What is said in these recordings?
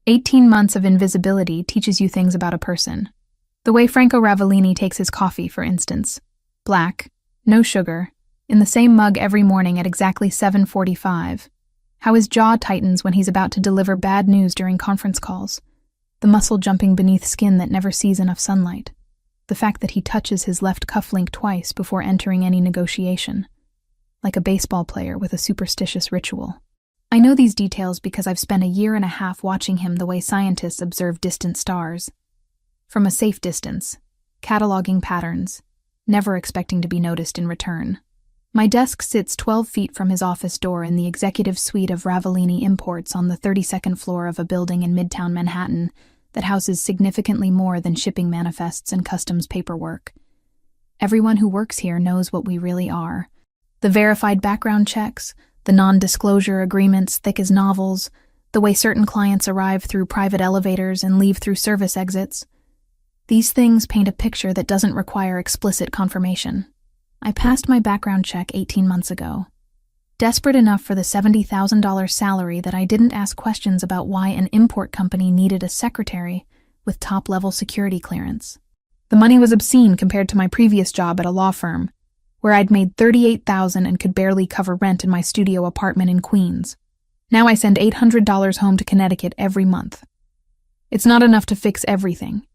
18 months of invisibility teaches you things about a person. The way Franco Ravellini takes his coffee, for instance. Black, no sugar, in the same mug every morning at exactly 7:45. How his jaw tightens when he's about to deliver bad news during conference calls. The muscle jumping beneath skin that never sees enough sunlight. The fact that he touches his left cufflink twice before entering any negotiation. Like a baseball player with a superstitious ritual. I know these details because I've spent a year and a half watching him the way scientists observe distant stars. From a safe distance, cataloging patterns, never expecting to be noticed in return. My desk sits 12 feet from his office door in the executive suite of Ravellini Imports on the 32nd floor of a building in Midtown Manhattan that houses significantly more than shipping manifests and customs paperwork. Everyone who works here knows what we really are. The verified background checks, the non-disclosure agreements thick as novels, the way certain clients arrive through private elevators and leave through service exits. These things paint a picture that doesn't require explicit confirmation. I passed my background check 18 months ago. Desperate enough for the $70,000 salary that I didn't ask questions about why an import company needed a secretary with top-level security clearance. The money was obscene compared to my previous job at a law firm, where I'd made $38,000 and could barely cover rent in my studio apartment in Queens. Now I send $800 home to Connecticut every month. It's not enough to fix everything.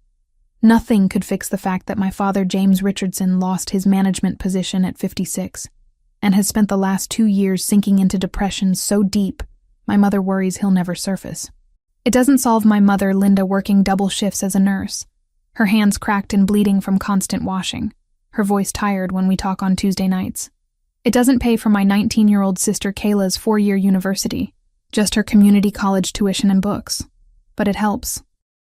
Nothing could fix the fact that my father, James Richardson, lost his management position at 56 and has spent the last 2 years sinking into depression so deep, my mother worries he'll never surface. It doesn't solve my mother, Linda, working double shifts as a nurse, her hands cracked and bleeding from constant washing, her voice tired when we talk on Tuesday nights. It doesn't pay for my 19-year-old sister Kayla's 4-year university, just her community college tuition and books. But it helps.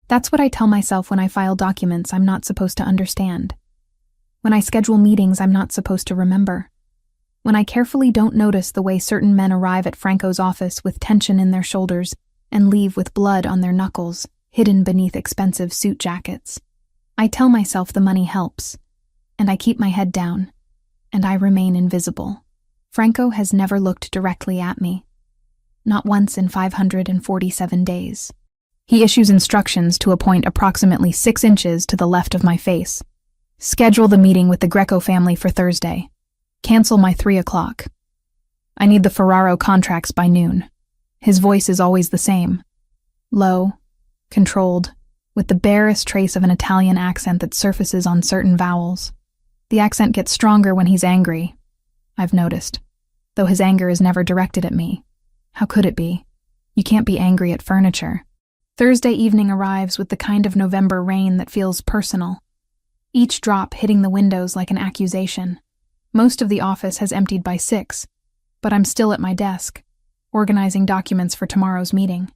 That's what I tell myself when I file documents I'm not supposed to understand. When I schedule meetings I'm not supposed to remember. When I carefully don't notice the way certain men arrive at Franco's office with tension in their shoulders and leave with blood on their knuckles, hidden beneath expensive suit jackets. I tell myself the money helps. And I keep my head down, and I remain invisible. Franco has never looked directly at me. Not once in 547 days. He issues instructions to a point approximately 6 inches to the left of my face. Schedule the meeting with the Greco family for Thursday. Cancel my 3 o'clock. I need the Ferraro contracts by noon. His voice is always the same. Low, controlled, with the barest trace of an Italian accent that surfaces on certain vowels. The accent gets stronger when he's angry, I've noticed, though his anger is never directed at me. How could it be? You can't be angry at furniture. Thursday evening arrives with the kind of November rain that feels personal. Each drop hitting the windows like an accusation. Most of the office has emptied by 6, but I'm still at my desk, organizing documents for tomorrow's meeting.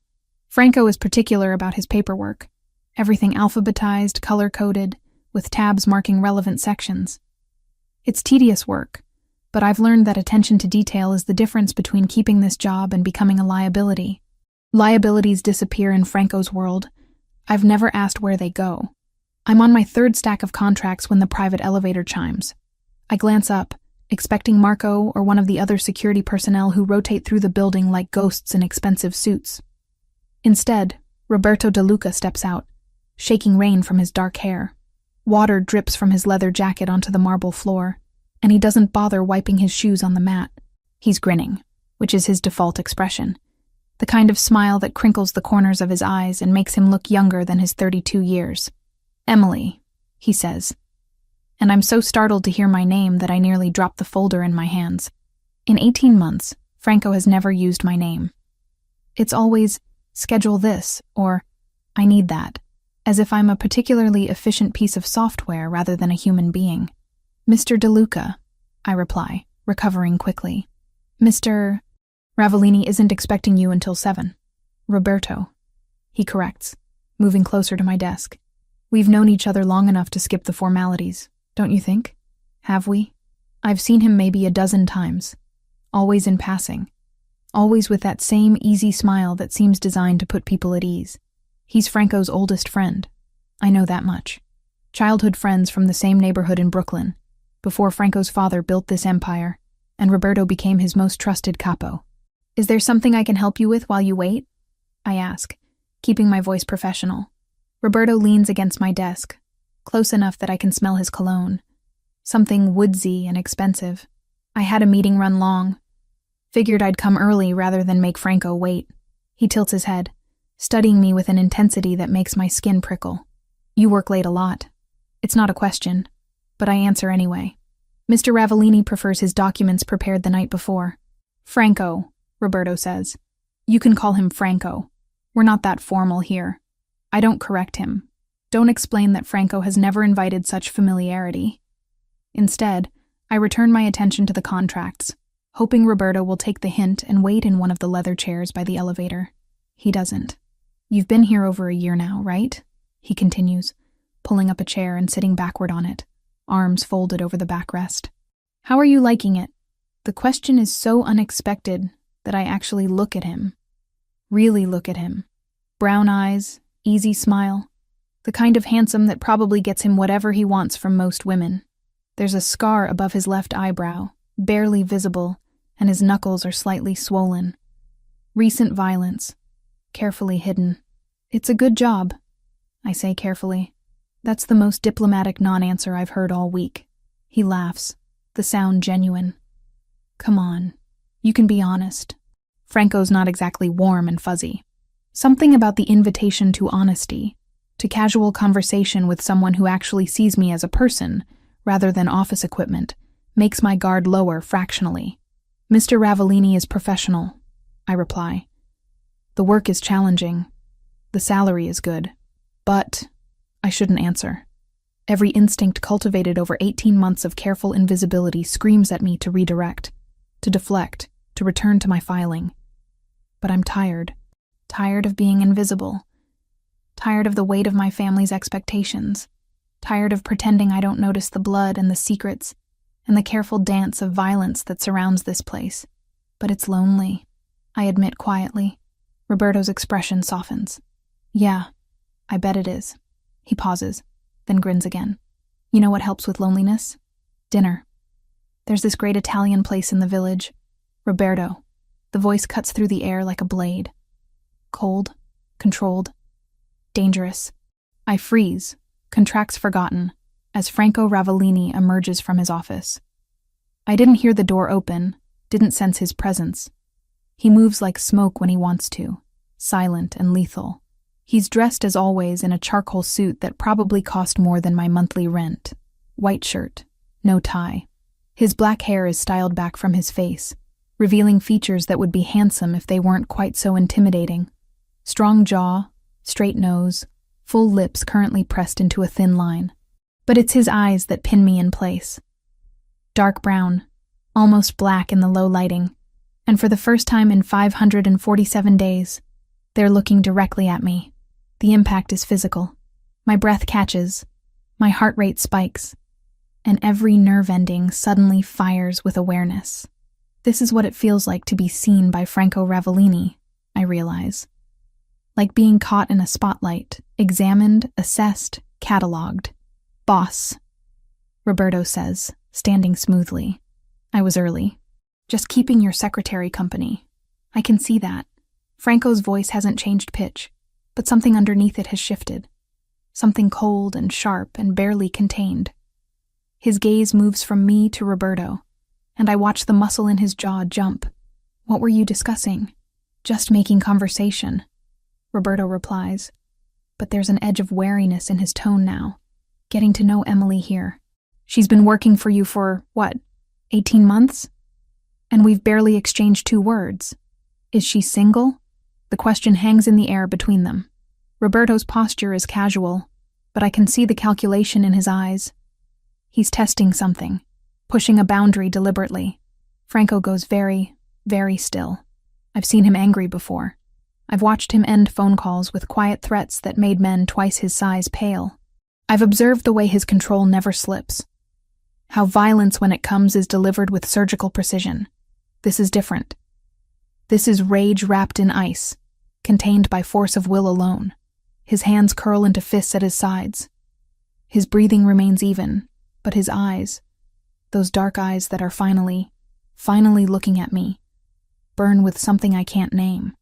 Franco is particular about his paperwork. Everything alphabetized, color-coded, with tabs marking relevant sections. It's tedious work, but I've learned that attention to detail is the difference between keeping this job and becoming a liability. Liabilities disappear in Franco's world. I've never asked where they go. I'm on my 3rd stack of contracts when the private elevator chimes. I glance up, expecting Marco or one of the other security personnel who rotate through the building like ghosts in expensive suits. Instead, Roberto De Luca steps out, shaking rain from his dark hair. Water drips from his leather jacket onto the marble floor, and he doesn't bother wiping his shoes on the mat. He's grinning, which is his default expression, the kind of smile that crinkles the corners of his eyes and makes him look younger than his 32 years. Emily, he says, and I'm so startled to hear my name that I nearly drop the folder in my hands. In 18 months, Franco has never used my name. It's always, schedule this, or I need that, as if I'm a particularly efficient piece of software rather than a human being. Mr. De Luca, I reply, recovering quickly. Mr. Ravellini isn't expecting you until 7. Roberto, he corrects, moving closer to my desk. We've known each other long enough to skip the formalities, don't you think? Have we? I've seen him maybe a dozen times, always in passing, always with that same easy smile that seems designed to put people at ease. He's Franco's oldest friend. I know that much. Childhood friends from the same neighborhood in Brooklyn, before Franco's father built this empire, and Roberto became his most trusted capo. Is there something I can help you with while you wait? I ask, keeping my voice professional. Roberto leans against my desk, close enough that I can smell his cologne. Something woodsy and expensive. I had a meeting run long. Figured I'd come early rather than make Franco wait. He tilts his head, studying me with an intensity that makes my skin prickle. You work late a lot. It's not a question, but I answer anyway. Mr. Ravellini prefers his documents prepared the night before. Franco, Roberto says. You can call him Franco. We're not that formal here. I don't correct him. Don't explain that Franco has never invited such familiarity. Instead, I return my attention to the contracts, hoping Roberto will take the hint and wait in one of the leather chairs by the elevator. He doesn't. You've been here over a year now, right? He continues, pulling up a chair and sitting backward on it, arms folded over the backrest. How are you liking it? The question is so unexpected that I actually look at him. Really look at him. Brown eyes, easy smile. The kind of handsome that probably gets him whatever he wants from most women. There's a scar above his left eyebrow, barely visible, and his knuckles are slightly swollen. Recent violence. Carefully hidden. It's a good job, I say carefully. That's the most diplomatic non-answer I've heard all week. He laughs, the sound genuine. Come on, you can be honest. Franco's not exactly warm and fuzzy. Something about the invitation to honesty, to casual conversation with someone who actually sees me as a person, rather than office equipment, makes my guard lower fractionally. Mr. Ravellini is professional, I reply. The work is challenging. The salary is good. But I shouldn't answer. Every instinct cultivated over 18 months of careful invisibility screams at me to redirect, to deflect, to return to my filing. But I'm tired. Tired of being invisible. Tired of the weight of my family's expectations. Tired of pretending I don't notice the blood and the secrets and the careful dance of violence that surrounds this place. But it's lonely, I admit quietly. Roberto's expression softens. Yeah, I bet it is. He pauses, then grins again. You know what helps with loneliness? Dinner. There's this great Italian place in the village. Roberto. The voice cuts through the air like a blade. Cold, controlled, dangerous. I freeze, contracts forgotten, as Franco Ravellini emerges from his office. I didn't hear the door open, didn't sense his presence. He moves like smoke when he wants to, silent and lethal. He's dressed as always in a charcoal suit that probably cost more than my monthly rent. White shirt, no tie. His black hair is styled back from his face, revealing features that would be handsome if they weren't quite so intimidating. Strong jaw, straight nose, full lips currently pressed into a thin line. But it's his eyes that pin me in place. Dark brown, almost black in the low lighting, and for the first time in 547 days, they're looking directly at me. The impact is physical. My breath catches, my heart rate spikes, and every nerve ending suddenly fires with awareness. This is what it feels like to be seen by Franco Ravellini, I realize. Like being caught in a spotlight, examined, assessed, catalogued. Boss, Roberto says, standing smoothly. I was early. Just keeping your secretary company. I can see that. Franco's voice hasn't changed pitch, but something underneath it has shifted. Something cold and sharp and barely contained. His gaze moves from me to Roberto, and I watch the muscle in his jaw jump. What were you discussing? Just making conversation, Roberto replies, but there's an edge of wariness in his tone now. Getting to know Emily here. She's been working for you for, 18 months? And we've barely exchanged 2 words. Is she single? The question hangs in the air between them. Roberto's posture is casual, but I can see the calculation in his eyes. He's testing something, pushing a boundary deliberately. Franco goes very, very still. I've seen him angry before. I've watched him end phone calls with quiet threats that made men twice his size pale. I've observed the way his control never slips. How violence when it comes is delivered with surgical precision. This is different. This is rage wrapped in ice, contained by force of will alone. His hands curl into fists at his sides. His breathing remains even, but his eyes, those dark eyes that are finally looking at me, burn with something I can't name.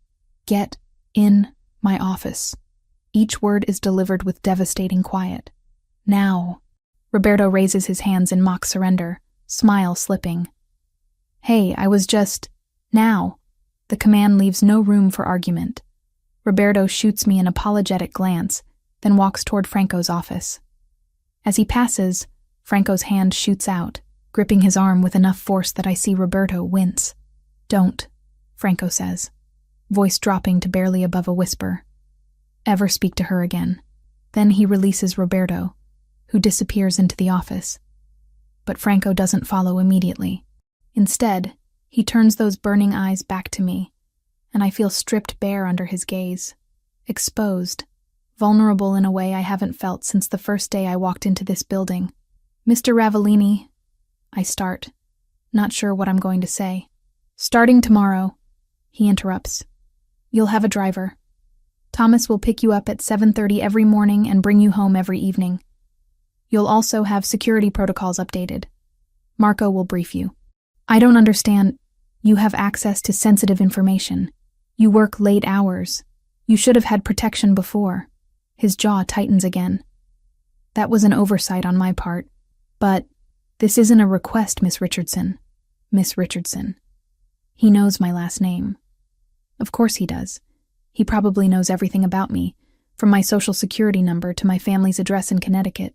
Get in My office. Each word is delivered with devastating quiet. Now. Roberto raises his hands in mock surrender, smile slipping. Hey, I was just... Now. The command leaves no room for argument. Roberto shoots me an apologetic glance, then walks toward Franco's office. As he passes, Franco's hand shoots out, gripping his arm with enough force that I see Roberto wince. Don't, Franco says, voice dropping to barely above a whisper. Ever speak to her again. Then he releases Roberto, who disappears into the office. But Franco doesn't follow immediately. Instead, he turns those burning eyes back to me, and I feel stripped bare under his gaze, exposed, vulnerable in a way I haven't felt since the first day I walked into this building. Mr. Ravellini, I start, not sure what I'm going to say. Starting tomorrow, he interrupts. You'll have a driver. Thomas will pick you up at 7:30 every morning and bring you home every evening. You'll also have security protocols updated. Marco will brief you. I don't understand. You have access to sensitive information. You work late hours. You should have had protection before. His jaw tightens again. That was an oversight on my part. But this isn't a request, Miss Richardson. Miss Richardson. He knows my last name. Of course he does. He probably knows everything about me, from my social security number to my family's address in Connecticut.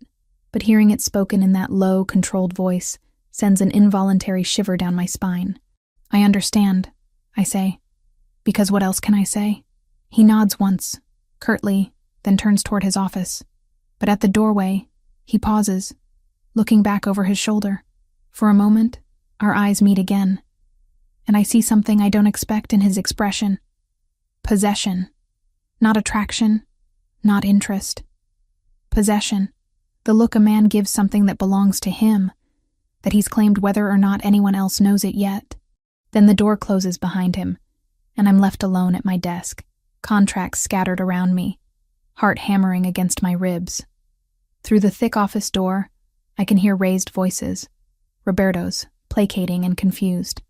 But hearing it spoken in that low, controlled voice sends an involuntary shiver down my spine. I understand, I say. Because what else can I say? He nods once, curtly, then turns toward his office. But at the doorway, he pauses, looking back over his shoulder. For a moment, our eyes meet again, and I see something I don't expect in his expression. Possession. Not attraction, not interest. Possession. The look a man gives something that belongs to him, that he's claimed whether or not anyone else knows it yet. Then the door closes behind him, and I'm left alone at my desk, contracts scattered around me, heart hammering against my ribs. Through the thick office door, I can hear raised voices, Roberto's, placating and confused,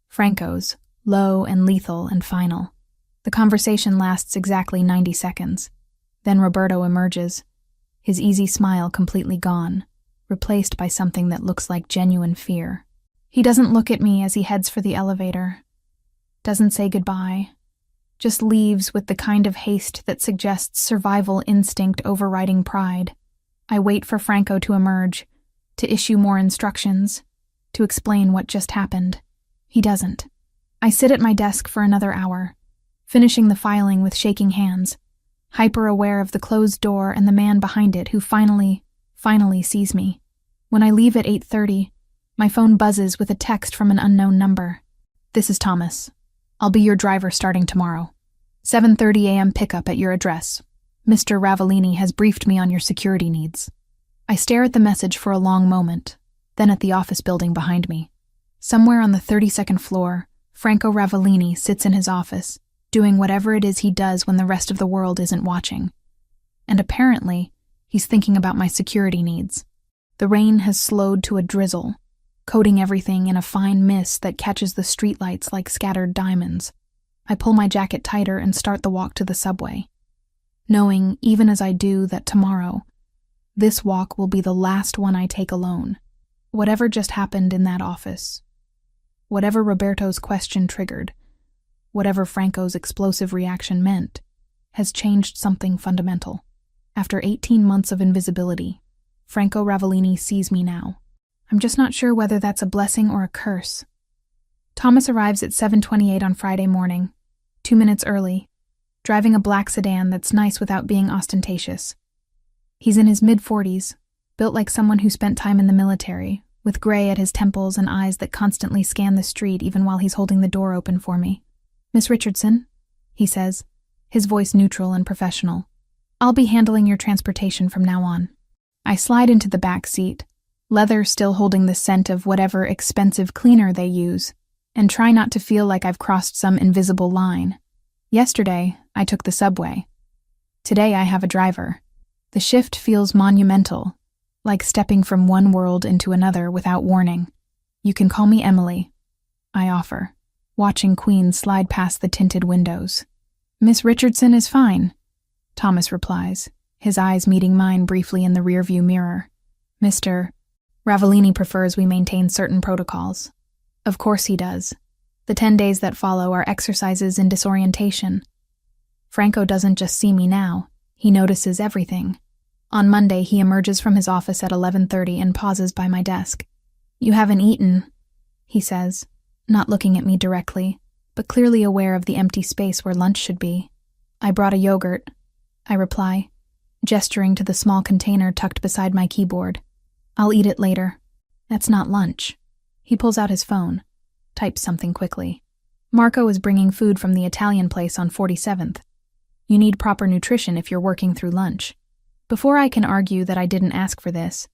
Franco's, low and lethal and final. The conversation lasts exactly 90 seconds. Then Roberto emerges, his easy smile completely gone, replaced by something that looks like genuine fear. He doesn't look at me as he heads for the elevator, doesn't say goodbye, just leaves with the kind of haste that suggests survival instinct overriding pride. I wait for Franco to emerge, to issue more instructions, to explain what just happened. He doesn't. I sit at my desk for another hour, finishing the filing with shaking hands, hyper-aware of the closed door and the man behind it who finally sees me. When I leave at 8:30, my phone buzzes with a text from an unknown number. This is Thomas. I'll be your driver starting tomorrow. 7:30 a.m. pickup at your address. Mr. Ravellini has briefed me on your security needs. I stare at the message for a long moment, then at the office building behind me. Somewhere on the 32nd floor, Franco Ravellini sits in his office, doing whatever it is he does when the rest of the world isn't watching. And apparently, he's thinking about my security needs. The rain has slowed to a drizzle, coating everything in a fine mist that catches the streetlights like scattered diamonds. I pull my jacket tighter and start the walk to the subway, knowing, even as I do, that tomorrow, this walk will be the last one I take alone. Whatever just happened in that office, whatever Roberto's question triggered, whatever Franco's explosive reaction meant, has changed something fundamental. After 18 months of invisibility, Franco Ravellini sees me now. I'm just not sure whether that's a blessing or a curse. Thomas arrives at 7:28 on Friday morning, 2 minutes early, driving a black sedan that's nice without being ostentatious. He's in his mid-40s, built like someone who spent time in the military, with gray at his temples and eyes that constantly scan the street even while he's holding the door open for me. Miss Richardson, he says, his voice neutral and professional. I'll be handling your transportation from now on. I slide into the back seat, leather still holding the scent of whatever expensive cleaner they use, and try not to feel like I've crossed some invisible line. Yesterday, I took the subway. Today I have a driver. The shift feels monumental, like stepping from one world into another without warning. You can call me Emily, I offer, watching Queen slide past the tinted windows. Miss Richardson is fine, Thomas replies, his eyes meeting mine briefly in the rearview mirror. Mr. Ravellini prefers we maintain certain protocols. Of course he does. The 10 days that follow are exercises in disorientation. Franco doesn't just see me now, he notices everything. On Monday, he emerges from his office at 11:30 and pauses by my desk. You haven't eaten, he says, not looking at me directly, but clearly aware of the empty space where lunch should be. I brought a yogurt, I reply, gesturing to the small container tucked beside my keyboard. I'll eat it later. That's not lunch. He pulls out his phone, types something quickly. Marco is bringing food from the Italian place on 47th. You need proper nutrition if you're working through lunch. Before I can argue that I didn't ask for this,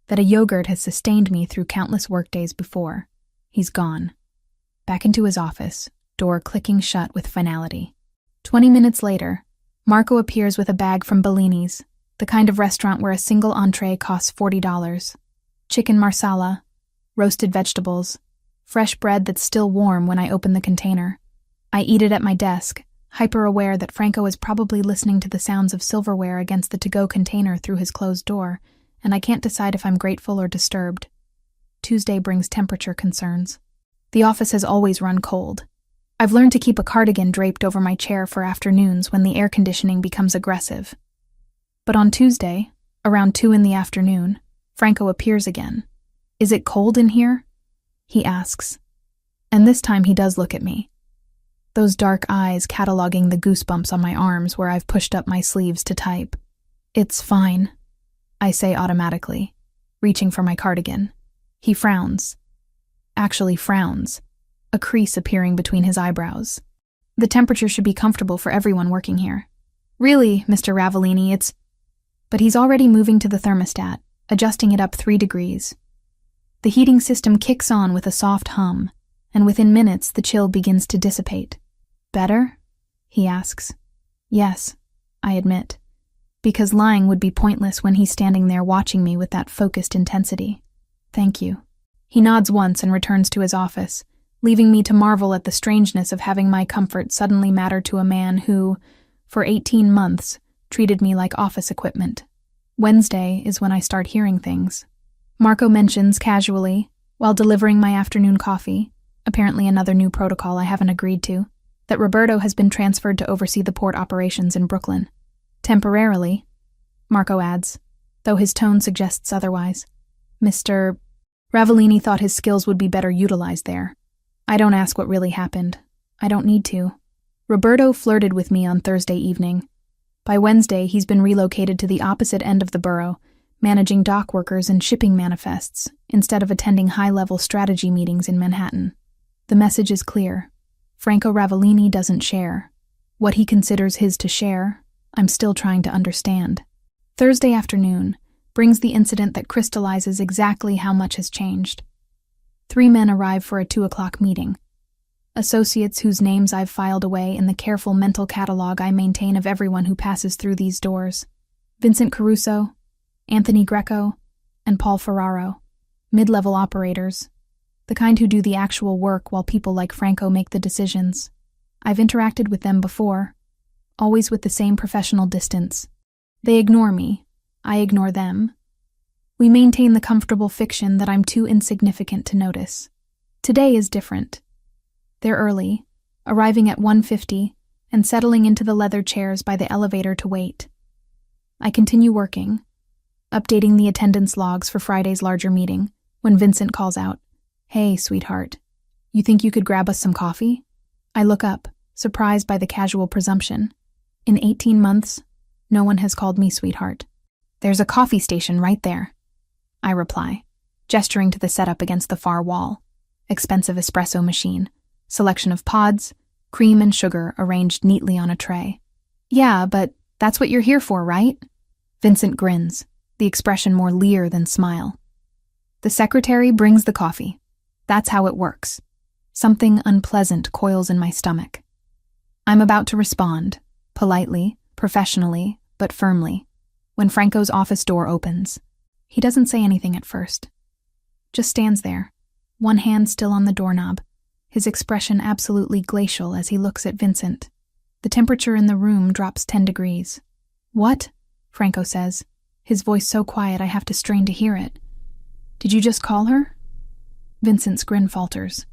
that a yogurt has sustained me through countless workdays before, he's gone. Back into his office, door clicking shut with finality. 20 minutes later, Marco appears with a bag from Bellini's, the kind of restaurant where a single entree costs $40. Chicken marsala, roasted vegetables, fresh bread that's still warm when I open the container. I eat it at my desk, hyper-aware that Franco is probably listening to the sounds of silverware against the to-go container through his closed door, and I can't decide if I'm grateful or disturbed. Tuesday brings temperature concerns. The office has always run cold. I've learned to keep a cardigan draped over my chair for afternoons when the air conditioning becomes aggressive. But on Tuesday, around 2 in the afternoon, Franco appears again. Is it cold in here? He asks. And this time he does look at me. Those dark eyes cataloging the goosebumps on my arms where I've pushed up my sleeves to type. It's fine, I say automatically, reaching for my cardigan. He frowns. Actually frowns, a crease appearing between his eyebrows. The temperature should be comfortable for everyone working here. Really, Mr. Ravellini, it's... But he's already moving to the thermostat, adjusting it up 3 degrees. The heating system kicks on with a soft hum, and within minutes the chill begins to dissipate. Better? He asks. Yes, I admit, because lying would be pointless when he's standing there watching me with that focused intensity. Thank you. He nods once and returns to his office, leaving me to marvel at the strangeness of having my comfort suddenly matter to a man who, for 18 months, treated me like office equipment. Wednesday is when I start hearing things. Marco mentions casually, while delivering my afternoon coffee, apparently another new protocol I haven't agreed to, that Roberto has been transferred to oversee the port operations in Brooklyn. Temporarily, Marco adds, though his tone suggests otherwise. Mr. Ravellini thought his skills would be better utilized there. I don't ask what really happened. I don't need to. Roberto flirted with me on Thursday evening. By Wednesday, he's been relocated to the opposite end of the borough, managing dock workers and shipping manifests, instead of attending high-level strategy meetings in Manhattan. The message is clear. Franco Ravellini doesn't share. What he considers his to share, I'm still trying to understand. Thursday afternoon brings the incident that crystallizes exactly how much has changed. 3 men arrive for a 2:00 meeting. Associates whose names I've filed away in the careful mental catalog I maintain of everyone who passes through these doors. Vincent Caruso, Anthony Greco, and Paul Ferraro. Mid-level operators. The kind who do the actual work while people like Franco make the decisions. I've interacted with them before, always with the same professional distance. They ignore me. I ignore them. We maintain the comfortable fiction that I'm too insignificant to notice. Today is different. They're early, arriving at 1:50 and settling into the leather chairs by the elevator to wait. I continue working, updating the attendance logs for Friday's larger meeting, when Vincent calls out, "Hey, sweetheart, you think you could grab us some coffee?" I look up, surprised by the casual presumption. In 18 months, no one has called me sweetheart. "There's a coffee station right there," I reply, gesturing to the setup against the far wall. Expensive espresso machine, selection of pods, cream and sugar arranged neatly on a tray. "Yeah, but that's what you're here for, right?" Vincent grins, the expression more leer than smile. "The secretary brings the coffee. That's how it works." Something unpleasant coils in my stomach. I'm about to respond, politely, professionally, but firmly, when Franco's office door opens. He doesn't say anything at first. Just stands there, one hand still on the doorknob, his expression absolutely glacial as he looks at Vincent. The temperature in the room drops 10 degrees. "What?" Franco says, his voice so quiet I have to strain to hear it. "Did you just call her?" Vincent's grin falters.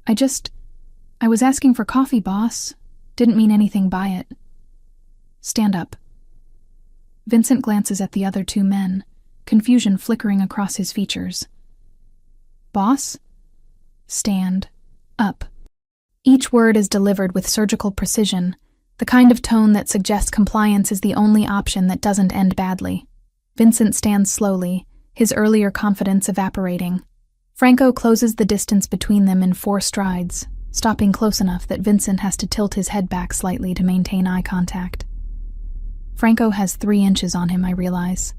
I was asking for coffee, boss. Didn't mean anything by it." "Stand up." Vincent glances at the other two men, confusion flickering across his features. "Boss?" "Stand up." Each word is delivered with surgical precision, the kind of tone that suggests compliance is the only option that doesn't end badly. Vincent stands slowly, his earlier confidence evaporating. Franco closes the distance between them in 4 strides, stopping close enough that Vincent has to tilt his head back slightly to maintain eye contact. Franco has 3 inches on him, I realize,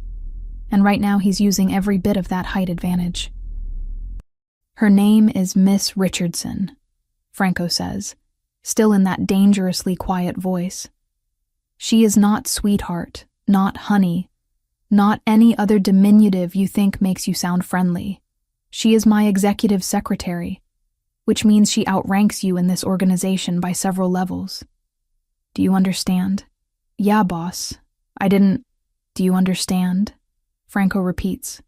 and right now he's using every bit of that height advantage. "Her name is Miss Richardson," Franco says, still in that dangerously quiet voice. "She is not sweetheart, not honey, not any other diminutive you think makes you sound friendly. She is my executive secretary, which means she outranks you in this organization by several levels. Do you understand?" "Yeah, boss. Do you understand?" Franco repeats.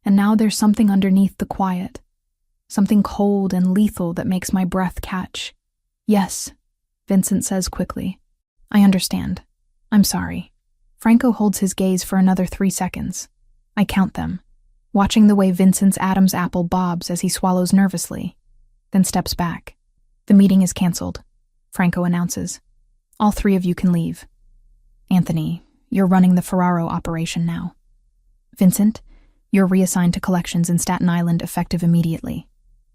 And now there's something underneath the quiet. Something cold and lethal that makes my breath catch. "Yes," Vincent says quickly. "I understand. I'm sorry." Franco holds his gaze for another 3 seconds. I count them, watching the way Vincent's Adam's apple bobs as he swallows nervously, then steps back. "The meeting is canceled," Franco announces. "All 3 of you can leave. Anthony, you're running the Ferraro operation now. Vincent, you're reassigned to collections in Staten Island effective immediately.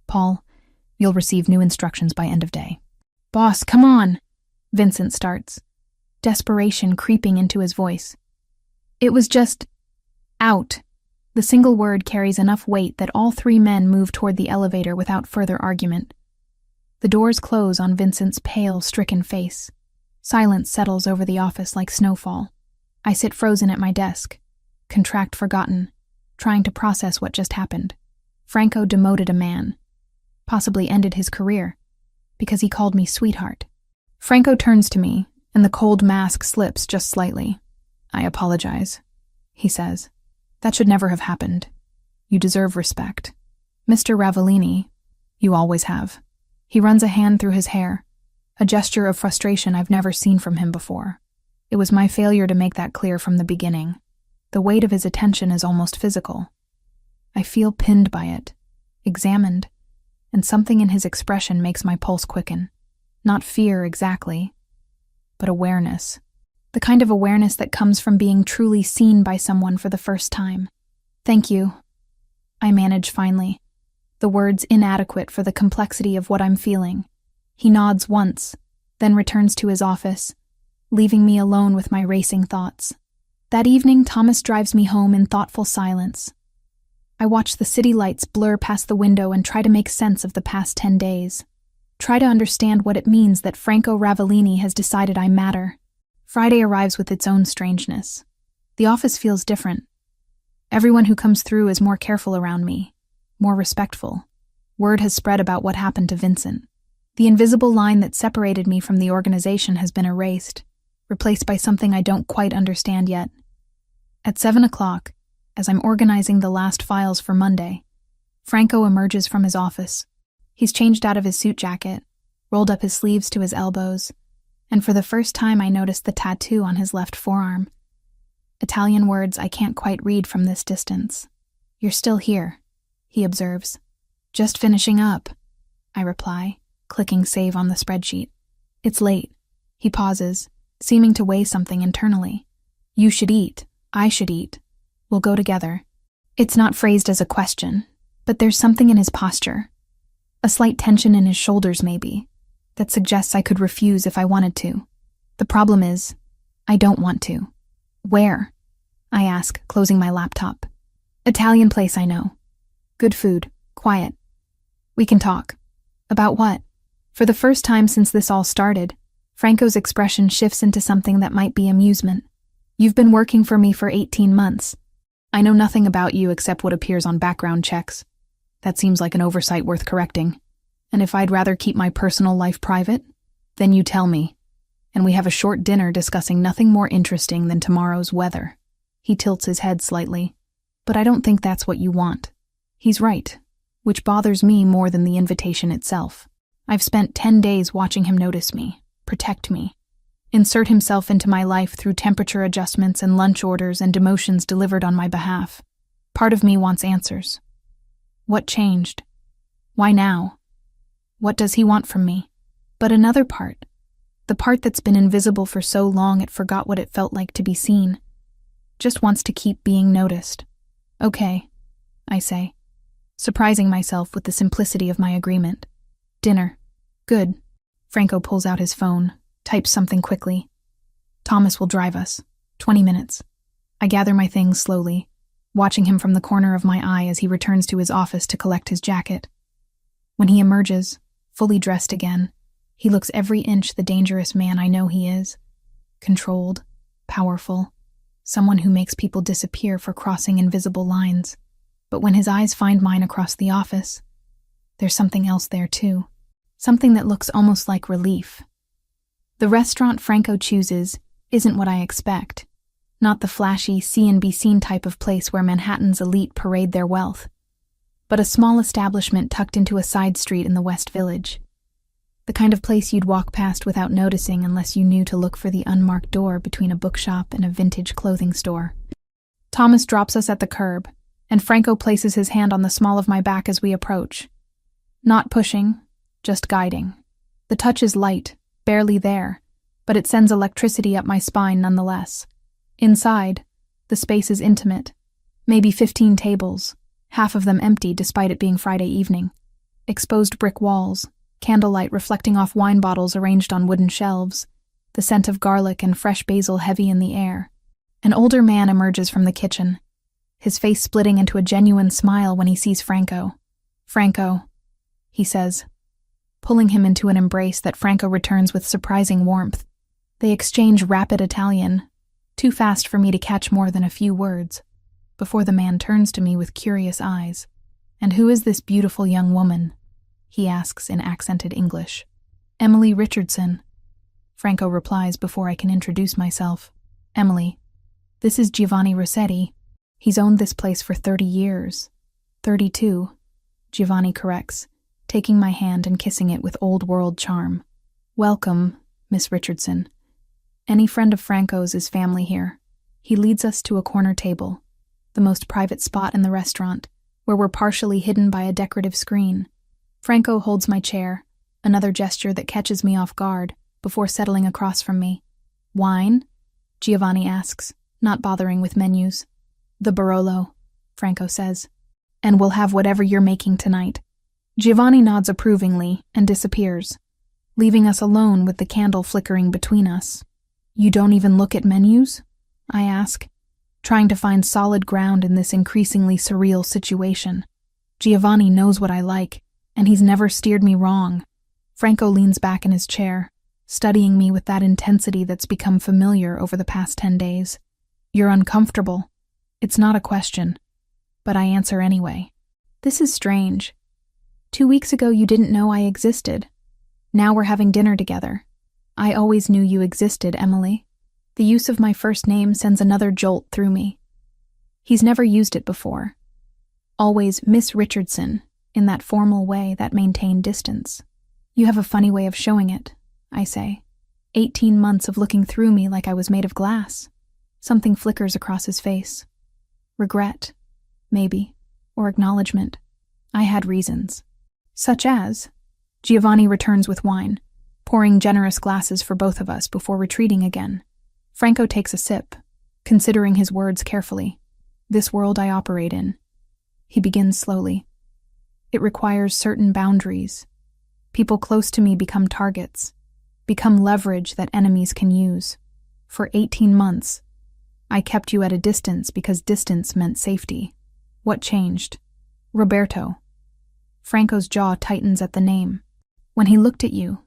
Paul, you'll receive new instructions by end of day." "Boss, come on," Vincent starts, desperation creeping into his voice. "It was just out." The single word carries enough weight that all 3 men move toward the elevator without further argument. The doors close on Vincent's pale, stricken face. Silence settles over the office like snowfall. I sit frozen at my desk, contract forgotten, trying to process what just happened. Franco demoted a man, possibly ended his career, because he called me sweetheart. Franco turns to me, and the cold mask slips just slightly. "I apologize," he says. "That should never have happened. You deserve respect. Mr. Ravellini, you always have." He runs a hand through his hair, a gesture of frustration I've never seen from him before. It was my failure to make that clear from the beginning. The weight of his attention is almost physical. I feel pinned by it, examined, and something in his expression makes my pulse quicken. Not fear exactly, but awareness. The kind of awareness that comes from being truly seen by someone for the first time. "Thank you," I manage finally, the words inadequate for the complexity of what I'm feeling. He nods once, then returns to his office, leaving me alone with my racing thoughts. That evening, Thomas drives me home in thoughtful silence. I watch the city lights blur past the window and try to make sense of the past 10 days. Try to understand what it means that Franco Ravellini has decided I matter. Friday arrives with its own strangeness. The office feels different. Everyone who comes through is more careful around me, more respectful. Word has spread about what happened to Vincent. The invisible line that separated me from the organization has been erased, replaced by something I don't quite understand yet. At 7 o'clock, as I'm organizing the last files for Monday, Franco emerges from his office. He's changed out of his suit jacket, rolled up his sleeves to his elbows, and for the first time I noticed the tattoo on his left forearm. Italian words I can't quite read from this distance. "You're still here," he observes. "Just finishing up," I reply, clicking save on the spreadsheet. "It's late." He pauses, seeming to weigh something internally. "You should eat. I should eat. We'll go together." It's not phrased as a question, but there's something in his posture. A slight tension in his shoulders, maybe, that suggests I could refuse if I wanted to. The problem is, I don't want to. "Where?" I ask, closing my laptop. "Italian place I know. Good food, quiet. We can talk." "About what?" For the first time since this all started, Franco's expression shifts into something that might be amusement. "You've been working for me for 18 months. I know nothing about you except what appears on background checks. That seems like an oversight worth correcting. And if I'd rather keep my personal life private, then you tell me." and we have a short dinner discussing nothing more interesting than tomorrow's weather. He tilts his head slightly. But I don't think that's what you want. He's right, which bothers me more than the invitation itself. I've spent 10 days watching him notice me, protect me, insert himself into my life through temperature adjustments and lunch orders and demotions delivered on my behalf. Part of me wants answers. What changed? Why now? What does he want from me? But another part, the part that's been invisible for so long it forgot what it felt like to be seen, just wants to keep being noticed. Okay, I say, surprising myself with the simplicity of my agreement. Dinner. Good. Franco pulls out his phone, types something quickly. Thomas will drive us. 20 minutes. I gather my things slowly, watching him from the corner of my eye as he returns to his office to collect his jacket. When he emerges, fully dressed again, he looks every inch the dangerous man I know he is. Controlled, powerful, someone who makes people disappear for crossing invisible lines. But when his eyes find mine across the office, there's something else there too. Something that looks almost like relief. The restaurant Franco chooses isn't what I expect. Not the flashy, see and be seen type of place where Manhattan's elite parade their wealth, but a small establishment tucked into a side street in the West Village. The kind of place you'd walk past without noticing unless you knew to look for the unmarked door between a bookshop and a vintage clothing store. Thomas drops us at the curb, and Franco places his hand on the small of my back as we approach. Not pushing, just guiding. The touch is light, barely there, but it sends electricity up my spine nonetheless. Inside, the space is intimate. Maybe 15 tables, half of them empty despite it being Friday evening. Exposed brick walls, candlelight reflecting off wine bottles arranged on wooden shelves, the scent of garlic and fresh basil heavy in the air. An older man emerges from the kitchen, his face splitting into a genuine smile when he sees Franco. Franco, he says, pulling him into an embrace that Franco returns with surprising warmth. They exchange rapid Italian, too fast for me to catch more than a few words, before the man turns to me with curious eyes. And who is this beautiful young woman? He asks in accented English. Emily Richardson. Franco replies before I can introduce myself. Emily. This is Giovanni Rossetti. He's owned this place for 30 years. 32, Giovanni corrects, taking my hand and kissing it with old-world charm. Welcome, Miss Richardson. Any friend of Franco's is family here. He leads us to a corner table, the most private spot in the restaurant, where we're partially hidden by a decorative screen. Franco holds my chair, another gesture that catches me off guard, before settling across from me. Wine? Giovanni asks, not bothering with menus. The Barolo, Franco says. And we'll have whatever you're making tonight. Giovanni nods approvingly and disappears, leaving us alone with the candle flickering between us. You don't even look at menus? I ask, trying to find solid ground in this increasingly surreal situation. Giovanni knows what I like, and he's never steered me wrong. Franco leans back in his chair, studying me with that intensity that's become familiar over the past 10 days. You're uncomfortable. It's not a question, but I answer anyway. This is strange. 2 weeks ago you didn't know I existed. Now we're having dinner together. I always knew you existed, Emily. The use of my first name sends another jolt through me. He's never used it before. Always Miss Richardson, in that formal way that maintained distance. You have a funny way of showing it, I say. 18 months of looking through me like I was made of glass. Something flickers across his face. Regret, maybe, or acknowledgement. I had reasons. Such as, Giovanni returns with wine, pouring generous glasses for both of us before retreating again. Franco takes a sip, considering his words carefully. This world I operate in. He begins slowly. It requires certain boundaries. People close to me become targets, become leverage that enemies can use. For 18 months, I kept you at a distance because distance meant safety. What changed? Roberto. Franco's jaw tightens at the name. When he looked at you,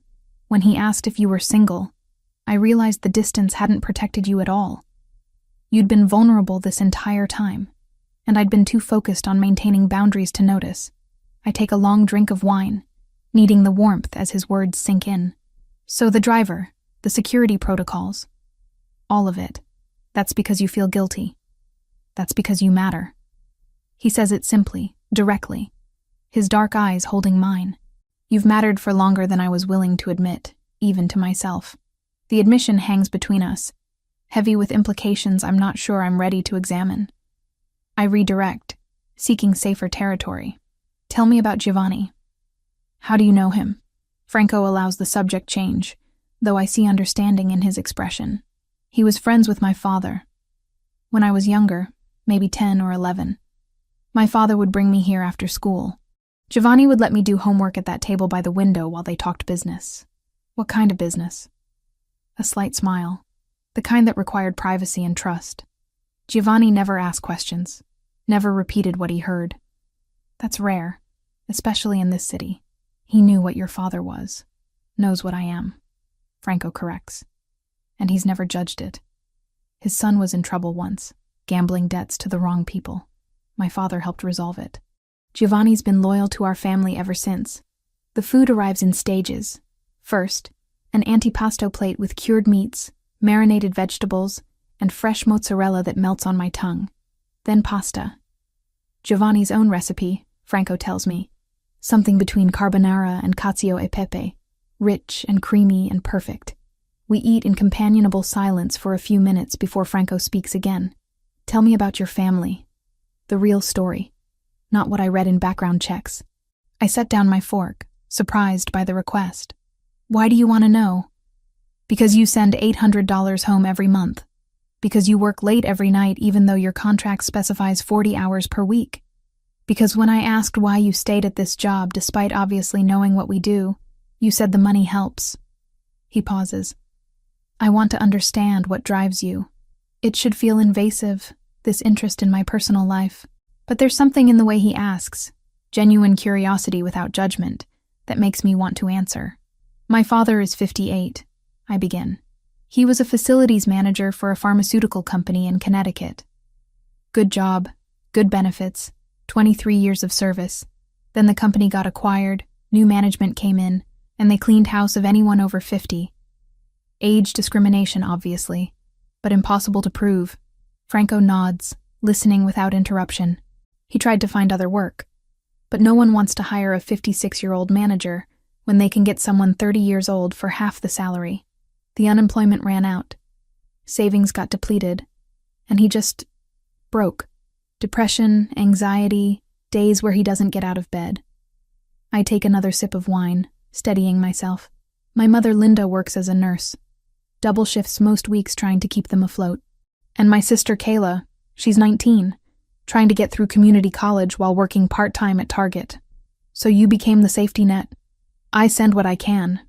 when he asked if you were single, I realized the distance hadn't protected you at all. You'd been vulnerable this entire time, and I'd been too focused on maintaining boundaries to notice. I take a long drink of wine, needing the warmth as his words sink in. So the driver, The security protocols. All of it. That's because you feel guilty. That's because you matter. He says it simply, directly, his dark eyes holding mine. You've mattered for longer than I was willing to admit, even to myself. The admission hangs between us, heavy with implications I'm not sure I'm ready to examine. I redirect, seeking safer territory. Tell me about Giovanni. How do you know him? Franco allows the subject change, though I see understanding in his expression. He was friends with my father. When I was younger, maybe 10 or 11, my father would bring me here after school. Giovanni would let me do homework at that table by the window while they talked business. What kind of business? A slight smile, the kind that required privacy and trust. Giovanni never asked questions, never repeated what he heard. That's rare, especially in this city. He knew what your father was, knows what I am. Franco corrects. And he's never judged it. His son was in trouble once, gambling debts to the wrong people. My father helped resolve it. Giovanni's been loyal to our family ever since. The food arrives in stages. First, an antipasto plate with cured meats, marinated vegetables, and fresh mozzarella that melts on my tongue. Then pasta. Giovanni's own recipe, Franco tells me. Something between carbonara and cacio e pepe, rich and creamy and perfect. We eat in companionable silence for a few minutes before Franco speaks again. Tell me about your family. The real story, not what I read in background checks. I set down my fork, surprised by the request. Why do you want to know? Because you send $800 home every month. Because you work late every night even though your contract specifies 40 hours per week. Because when I asked why you stayed at this job despite obviously knowing what we do, you said the money helps. He pauses. I want to understand what drives you. It should feel invasive, this interest in my personal life. But there's something in the way he asks, genuine curiosity without judgment, that makes me want to answer. My father is 58, I begin. He was a facilities manager for a pharmaceutical company in Connecticut. Good job, good benefits, 23 years of service. Then the company got acquired, new management came in, and they cleaned house of anyone over 50. Age discrimination, obviously, but impossible to prove. Franco nods, listening without interruption. He tried to find other work. But no one wants to hire a 56-year-old manager when they can get someone 30 years old for half the salary. The unemployment ran out. Savings got depleted. And he just broke. Depression, anxiety, days where he doesn't get out of bed. I take another sip of wine, steadying myself. My mother Linda works as a nurse. Double shifts most weeks trying to keep them afloat. And my sister Kayla, she's 19, trying to get through community college while working part-time at Target. So you became the safety net. I send what I can.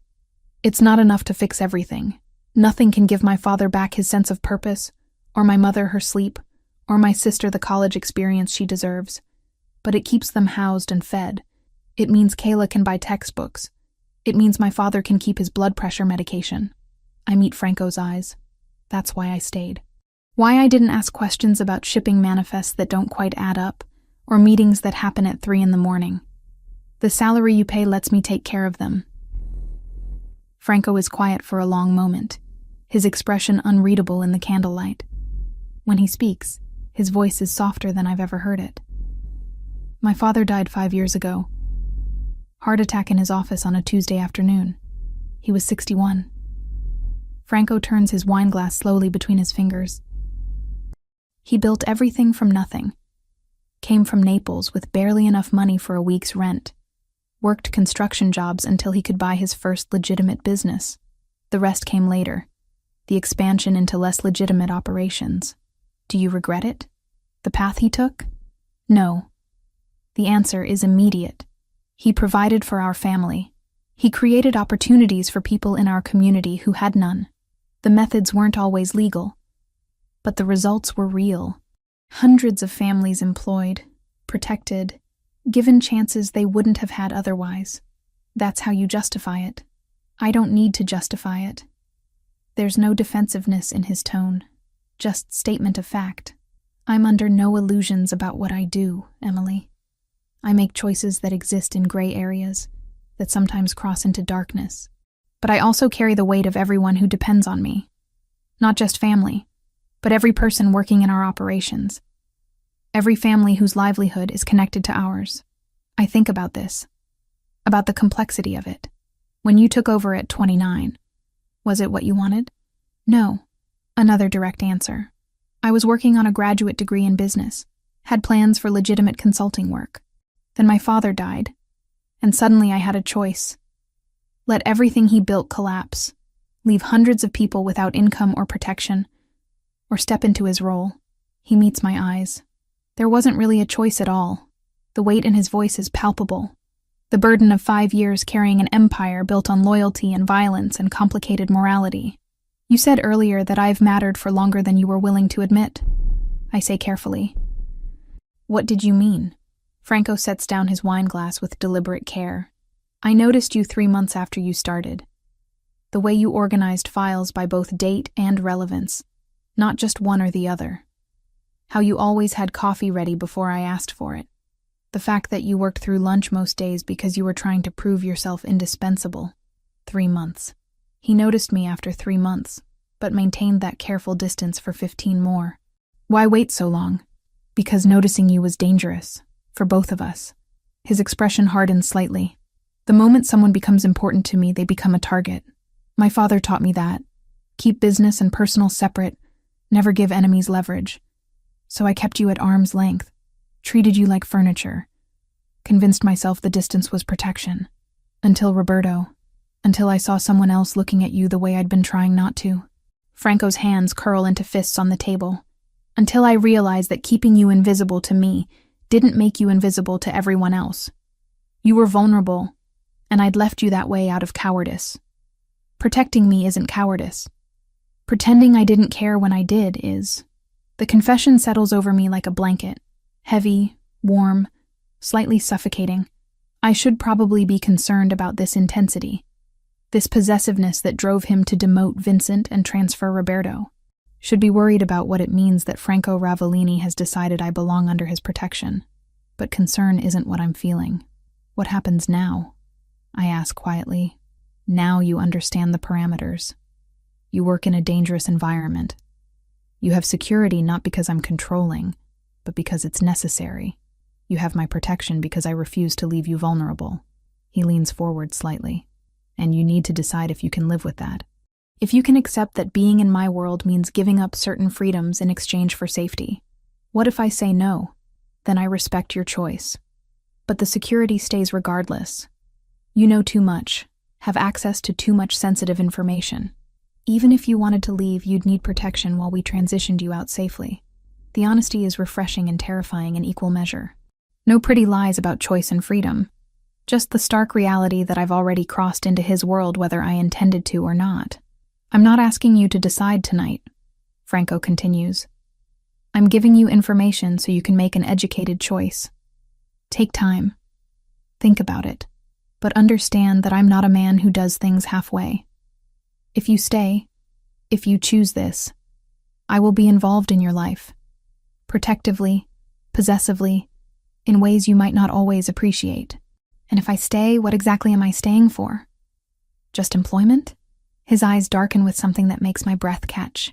It's not enough to fix everything. Nothing can give my father back his sense of purpose, or my mother her sleep, or my sister the college experience she deserves. But it keeps them housed and fed. It means Kayla can buy textbooks. It means my father can keep his blood pressure medication. I meet Franco's eyes. That's why I stayed. Why I didn't ask questions about shipping manifests that don't quite add up, or meetings that happen at 3 a.m. The salary you pay lets me take care of them. Franco is quiet for a long moment, his expression unreadable in the candlelight. When he speaks, his voice is softer than I've ever heard it. My father died 5 years ago. Heart attack in his office on a Tuesday afternoon. He was 61. Franco turns his wine glass slowly between his fingers. He built everything from nothing. Came from Naples with barely enough money for a week's rent. Worked construction jobs until he could buy his first legitimate business. The rest came later. The expansion into less legitimate operations. Do you regret it? The path he took? No. The answer is immediate. He provided for our family. He created opportunities for people in our community who had none. The methods weren't always legal, but the results were real. Hundreds of families employed, protected, given chances they wouldn't have had otherwise. That's how you justify it. I don't need to justify it. There's no defensiveness in his tone, just statement of fact. I'm under no illusions about what I do, Emily. I make choices that exist in gray areas, that sometimes cross into darkness. but I also carry the weight of everyone who depends on me. Not just family, but every person working in our operations. Every family whose livelihood is connected to ours. I think about this, about the complexity of it. When you took over at 29, was it what you wanted? No. Another direct answer. I was working on a graduate degree in business, had plans for legitimate consulting work. Then my father died, and suddenly I had a choice. Let everything he built collapse, leave hundreds of people without income or protection, or step into his role. He meets my eyes. There wasn't really a choice at all. The weight in his voice is palpable. The burden of 5 years carrying an empire built on loyalty and violence and complicated morality. You said earlier that I've mattered for longer than you were willing to admit. I say carefully. What did you mean? Franco sets down his wine glass with deliberate care. I noticed you 3 months after you started. The way you organized files by both date and relevance, not just one or the other. How you always had coffee ready before I asked for it. The fact that you worked through lunch most days because you were trying to prove yourself indispensable. 3 months. He noticed me after 3 months, but maintained that careful distance for 15 more. Why wait so long? Because noticing you was dangerous, for both of us. His expression hardened slightly. The moment someone becomes important to me, they become a target. My father taught me that. Keep business and personal separate, never give enemies leverage. So I kept you at arm's length, treated you like furniture, convinced myself the distance was protection. Until Roberto. Until I saw someone else looking at you the way I'd been trying not to. Franco's hands curl into fists on the table. Until I realized that keeping you invisible to me didn't make you invisible to everyone else. You were vulnerable, and I'd left you that way out of cowardice. Protecting me isn't cowardice. Pretending I didn't care when I did is. The confession settles over me like a blanket. Heavy, warm, slightly suffocating. I should probably be concerned about this intensity. This possessiveness that drove him to demote Vincent and transfer Roberto. Should be worried about what it means that Franco Ravellini has decided I belong under his protection. But concern isn't what I'm feeling. What happens now? I ask quietly. Now you understand the parameters. You work in a dangerous environment. You have security not because I'm controlling, but because it's necessary. You have my protection because I refuse to leave you vulnerable. He leans forward slightly. And you need to decide if you can live with that. If you can accept that being in my world means giving up certain freedoms in exchange for safety. What if I say no? Then I respect your choice. But the security stays regardless. You know too much, have access to too much sensitive information. Even if you wanted to leave, you'd need protection while we transitioned you out safely. The honesty is refreshing and terrifying in equal measure. No pretty lies about choice and freedom. Just the stark reality that I've already crossed into his world whether I intended to or not. I'm not asking you to decide tonight, Franco continues. I'm giving you information so you can make an educated choice. Take time. Think about it. But understand that I'm not a man who does things halfway. If you stay, if you choose this, I will be involved in your life. Protectively, possessively, in ways you might not always appreciate. And if I stay, what exactly am I staying for? Just employment? His eyes darken with something that makes my breath catch.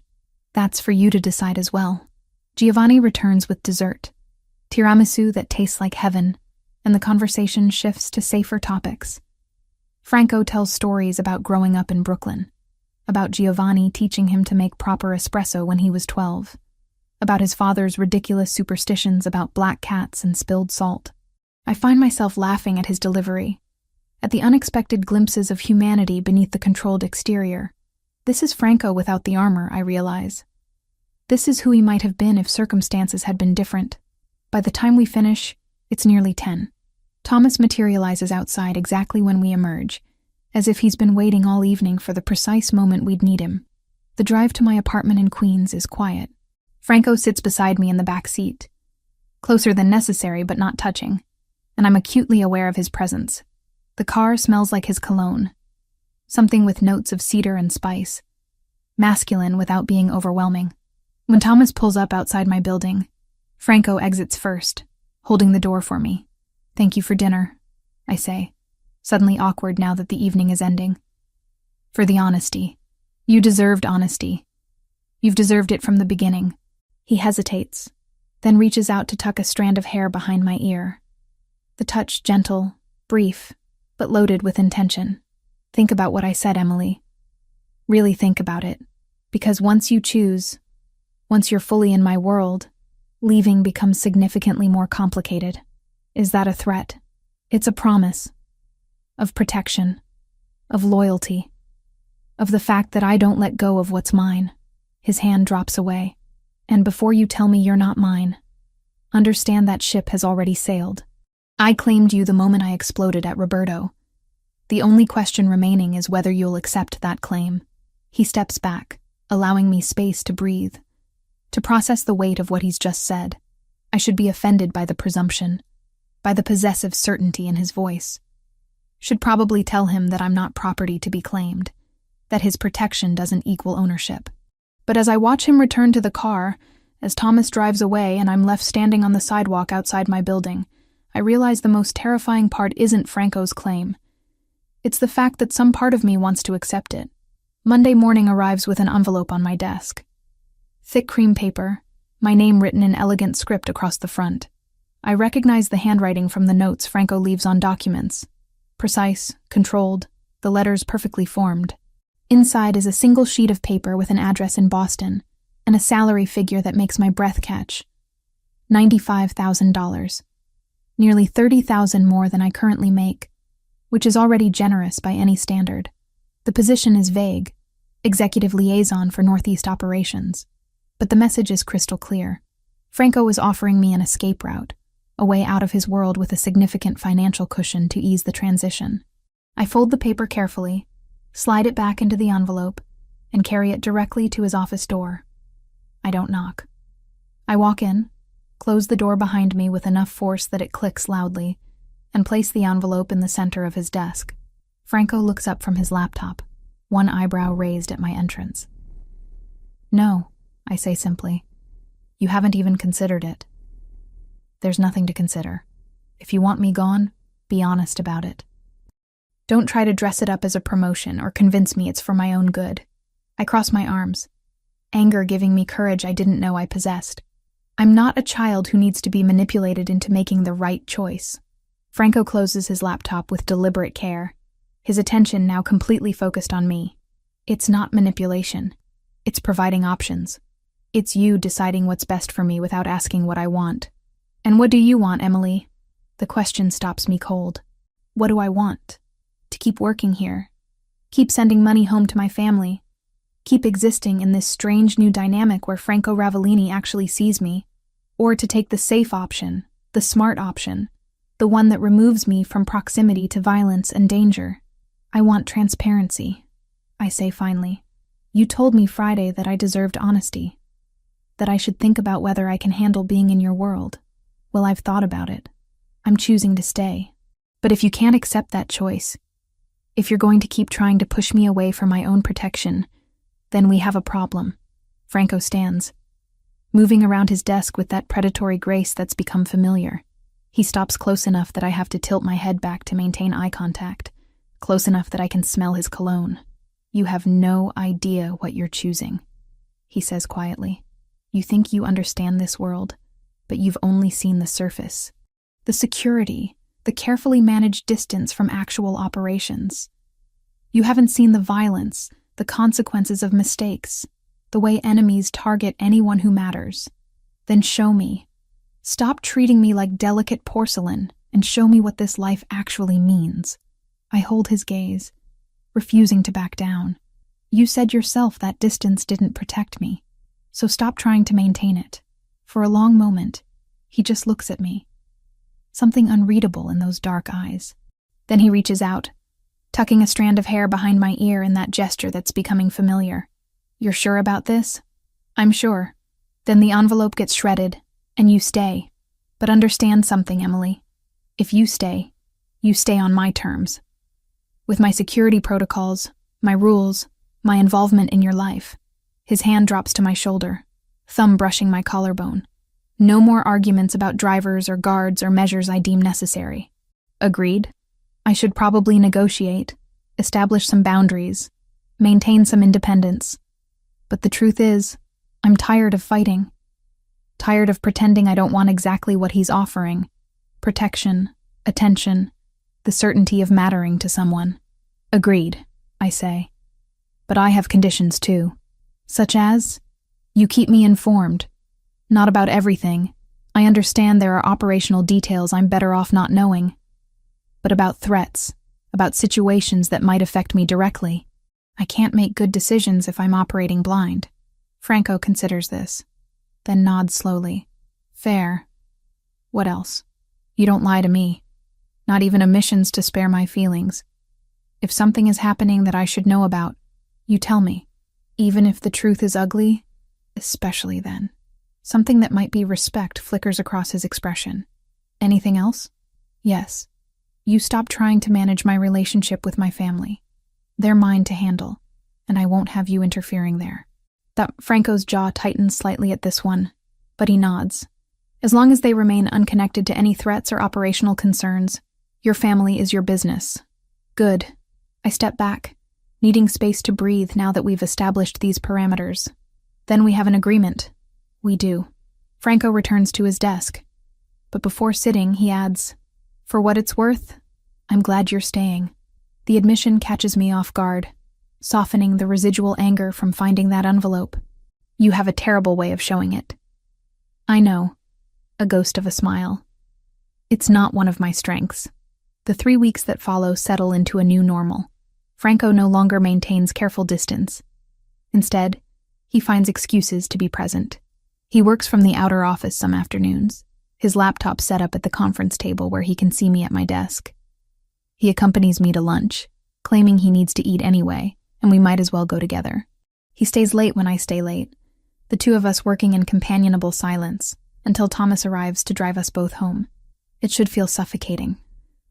That's for you to decide as well. Giovanni returns with dessert, tiramisu that tastes like heaven, and the conversation shifts to safer topics. Franco tells stories about growing up in Brooklyn, about Giovanni teaching him to make proper espresso when he was 12, about his father's ridiculous superstitions about black cats and spilled salt. I find myself laughing at his delivery, at the unexpected glimpses of humanity beneath the controlled exterior. This is Franco without the armor, I realize. This is who he might have been if circumstances had been different. By the time we finish, it's nearly 10. Thomas materializes outside exactly when we emerge, as if he's been waiting all evening for the precise moment we'd need him. The drive to my apartment in Queens is quiet. Franco sits beside me in the back seat, closer than necessary but not touching, and I'm acutely aware of his presence. The car smells like his cologne, something with notes of cedar and spice, masculine without being overwhelming. When Thomas pulls up outside my building, Franco exits first, holding the door for me. Thank you for dinner, I say, suddenly awkward now that the evening is ending. For the honesty. You deserved honesty. You've deserved it from the beginning. He hesitates, then reaches out to tuck a strand of hair behind my ear. The touch gentle, brief, but loaded with intention. Think about what I said, Emily. Really think about it. Because once you choose, once you're fully in my world, leaving becomes significantly more complicated. Is that a threat? It's a promise. Of protection. Of loyalty. Of the fact that I don't let go of what's mine. His hand drops away. And before you tell me you're not mine, understand that ship has already sailed. I claimed you the moment I exploded at Roberto. The only question remaining is whether you'll accept that claim. He steps back, allowing me space to breathe, to process the weight of what he's just said. I should be offended by the presumption, by the possessive certainty in his voice. Should probably tell him that I'm not property to be claimed, that his protection doesn't equal ownership. But as I watch him return to the car, as Thomas drives away and I'm left standing on the sidewalk outside my building, I realize the most terrifying part isn't Franco's claim. It's the fact that some part of me wants to accept it. Monday morning arrives with an envelope on my desk. Thick cream paper, my name written in elegant script across the front. I recognize the handwriting from the notes Franco leaves on documents. Precise, controlled, the letters perfectly formed. Inside is a single sheet of paper with an address in Boston, and a salary figure that makes my breath catch. $95,000. Nearly $30,000 more than I currently make, which is already generous by any standard. The position is vague, executive liaison for Northeast operations. But the message is crystal clear. Franco is offering me an escape route, a way out of his world with a significant financial cushion to ease the transition. I fold the paper carefully, slide it back into the envelope, and carry it directly to his office door. I don't knock. I walk in, close the door behind me with enough force that it clicks loudly, and place the envelope in the center of his desk. Franco looks up from his laptop, one eyebrow raised at my entrance. No, I say simply. You haven't even considered it. There's nothing to consider. If you want me gone, be honest about it. Don't try to dress it up as a promotion or convince me it's for my own good. I cross my arms, anger giving me courage I didn't know I possessed. I'm not a child who needs to be manipulated into making the right choice. Franco closes his laptop with deliberate care, his attention now completely focused on me. It's not manipulation. It's providing options. It's you deciding what's best for me without asking what I want. And what do you want, Emily? The question stops me cold. What do I want? To keep working here. Keep sending money home to my family. Keep existing in this strange new dynamic where Franco Ravellini actually sees me. Or to take the safe option, the smart option, the one that removes me from proximity to violence and danger. I want transparency, I say finally. You told me Friday that I deserved honesty, that I should think about whether I can handle being in your world. Well, I've thought about it. I'm choosing to stay. But if you can't accept that choice, if you're going to keep trying to push me away for my own protection, then we have a problem. Franco stands, moving around his desk with that predatory grace that's become familiar. He stops close enough that I have to tilt my head back to maintain eye contact, close enough that I can smell his cologne. You have no idea what you're choosing, he says quietly. You think you understand this world, but you've only seen the surface. The security, the carefully managed distance from actual operations. You haven't seen the violence, the consequences of mistakes, the way enemies target anyone who matters. Then show me. Stop treating me like delicate porcelain and show me what this life actually means. I hold his gaze, refusing to back down. You said yourself that distance didn't protect me, so stop trying to maintain it. For a long moment, he just looks at me. Something unreadable in those dark eyes. Then he reaches out, tucking a strand of hair behind my ear in that gesture that's becoming familiar. You're sure about this? I'm sure. Then the envelope gets shredded, and you stay. But understand something, Emily. If you stay on my terms. With my security protocols, my rules, my involvement in your life. His hand drops to my shoulder, thumb brushing my collarbone. No more arguments about drivers or guards or measures I deem necessary. Agreed? I should probably negotiate, establish some boundaries, maintain some independence. But the truth is, I'm tired of fighting. Tired of pretending I don't want exactly what he's offering. Protection, attention, the certainty of mattering to someone. Agreed, I say. But I have conditions too. Such as, you keep me informed. Not about everything. I understand there are operational details I'm better off not knowing. But about threats, about situations that might affect me directly. I can't make good decisions if I'm operating blind. Franco considers this, then nods slowly. Fair. What else? You don't lie to me. Not even omissions to spare my feelings. If something is happening that I should know about, you tell me. Even if the truth is ugly, especially then. Something that might be respect flickers across his expression. Anything else? Yes. You stop trying to manage my relationship with my family. They're mine to handle, and I won't have you interfering there. Franco's jaw tightens slightly at this one, but he nods. As long as they remain unconnected to any threats or operational concerns, your family is your business. Good. I step back, needing space to breathe now that we've established these parameters. Then we have an agreement. We do. Franco returns to his desk. But before sitting, he adds, for what it's worth, I'm glad you're staying. The admission catches me off guard, softening the residual anger from finding that envelope. You have a terrible way of showing it. I know. A ghost of a smile. It's not one of my strengths. The 3 weeks that follow settle into a new normal. Franco no longer maintains careful distance. Instead, he finds excuses to be present. He works from the outer office some afternoons, his laptop set up at the conference table where he can see me at my desk. He accompanies me to lunch, claiming he needs to eat anyway, and we might as well go together. He stays late when I stay late, the two of us working in companionable silence, until Thomas arrives to drive us both home. It should feel suffocating,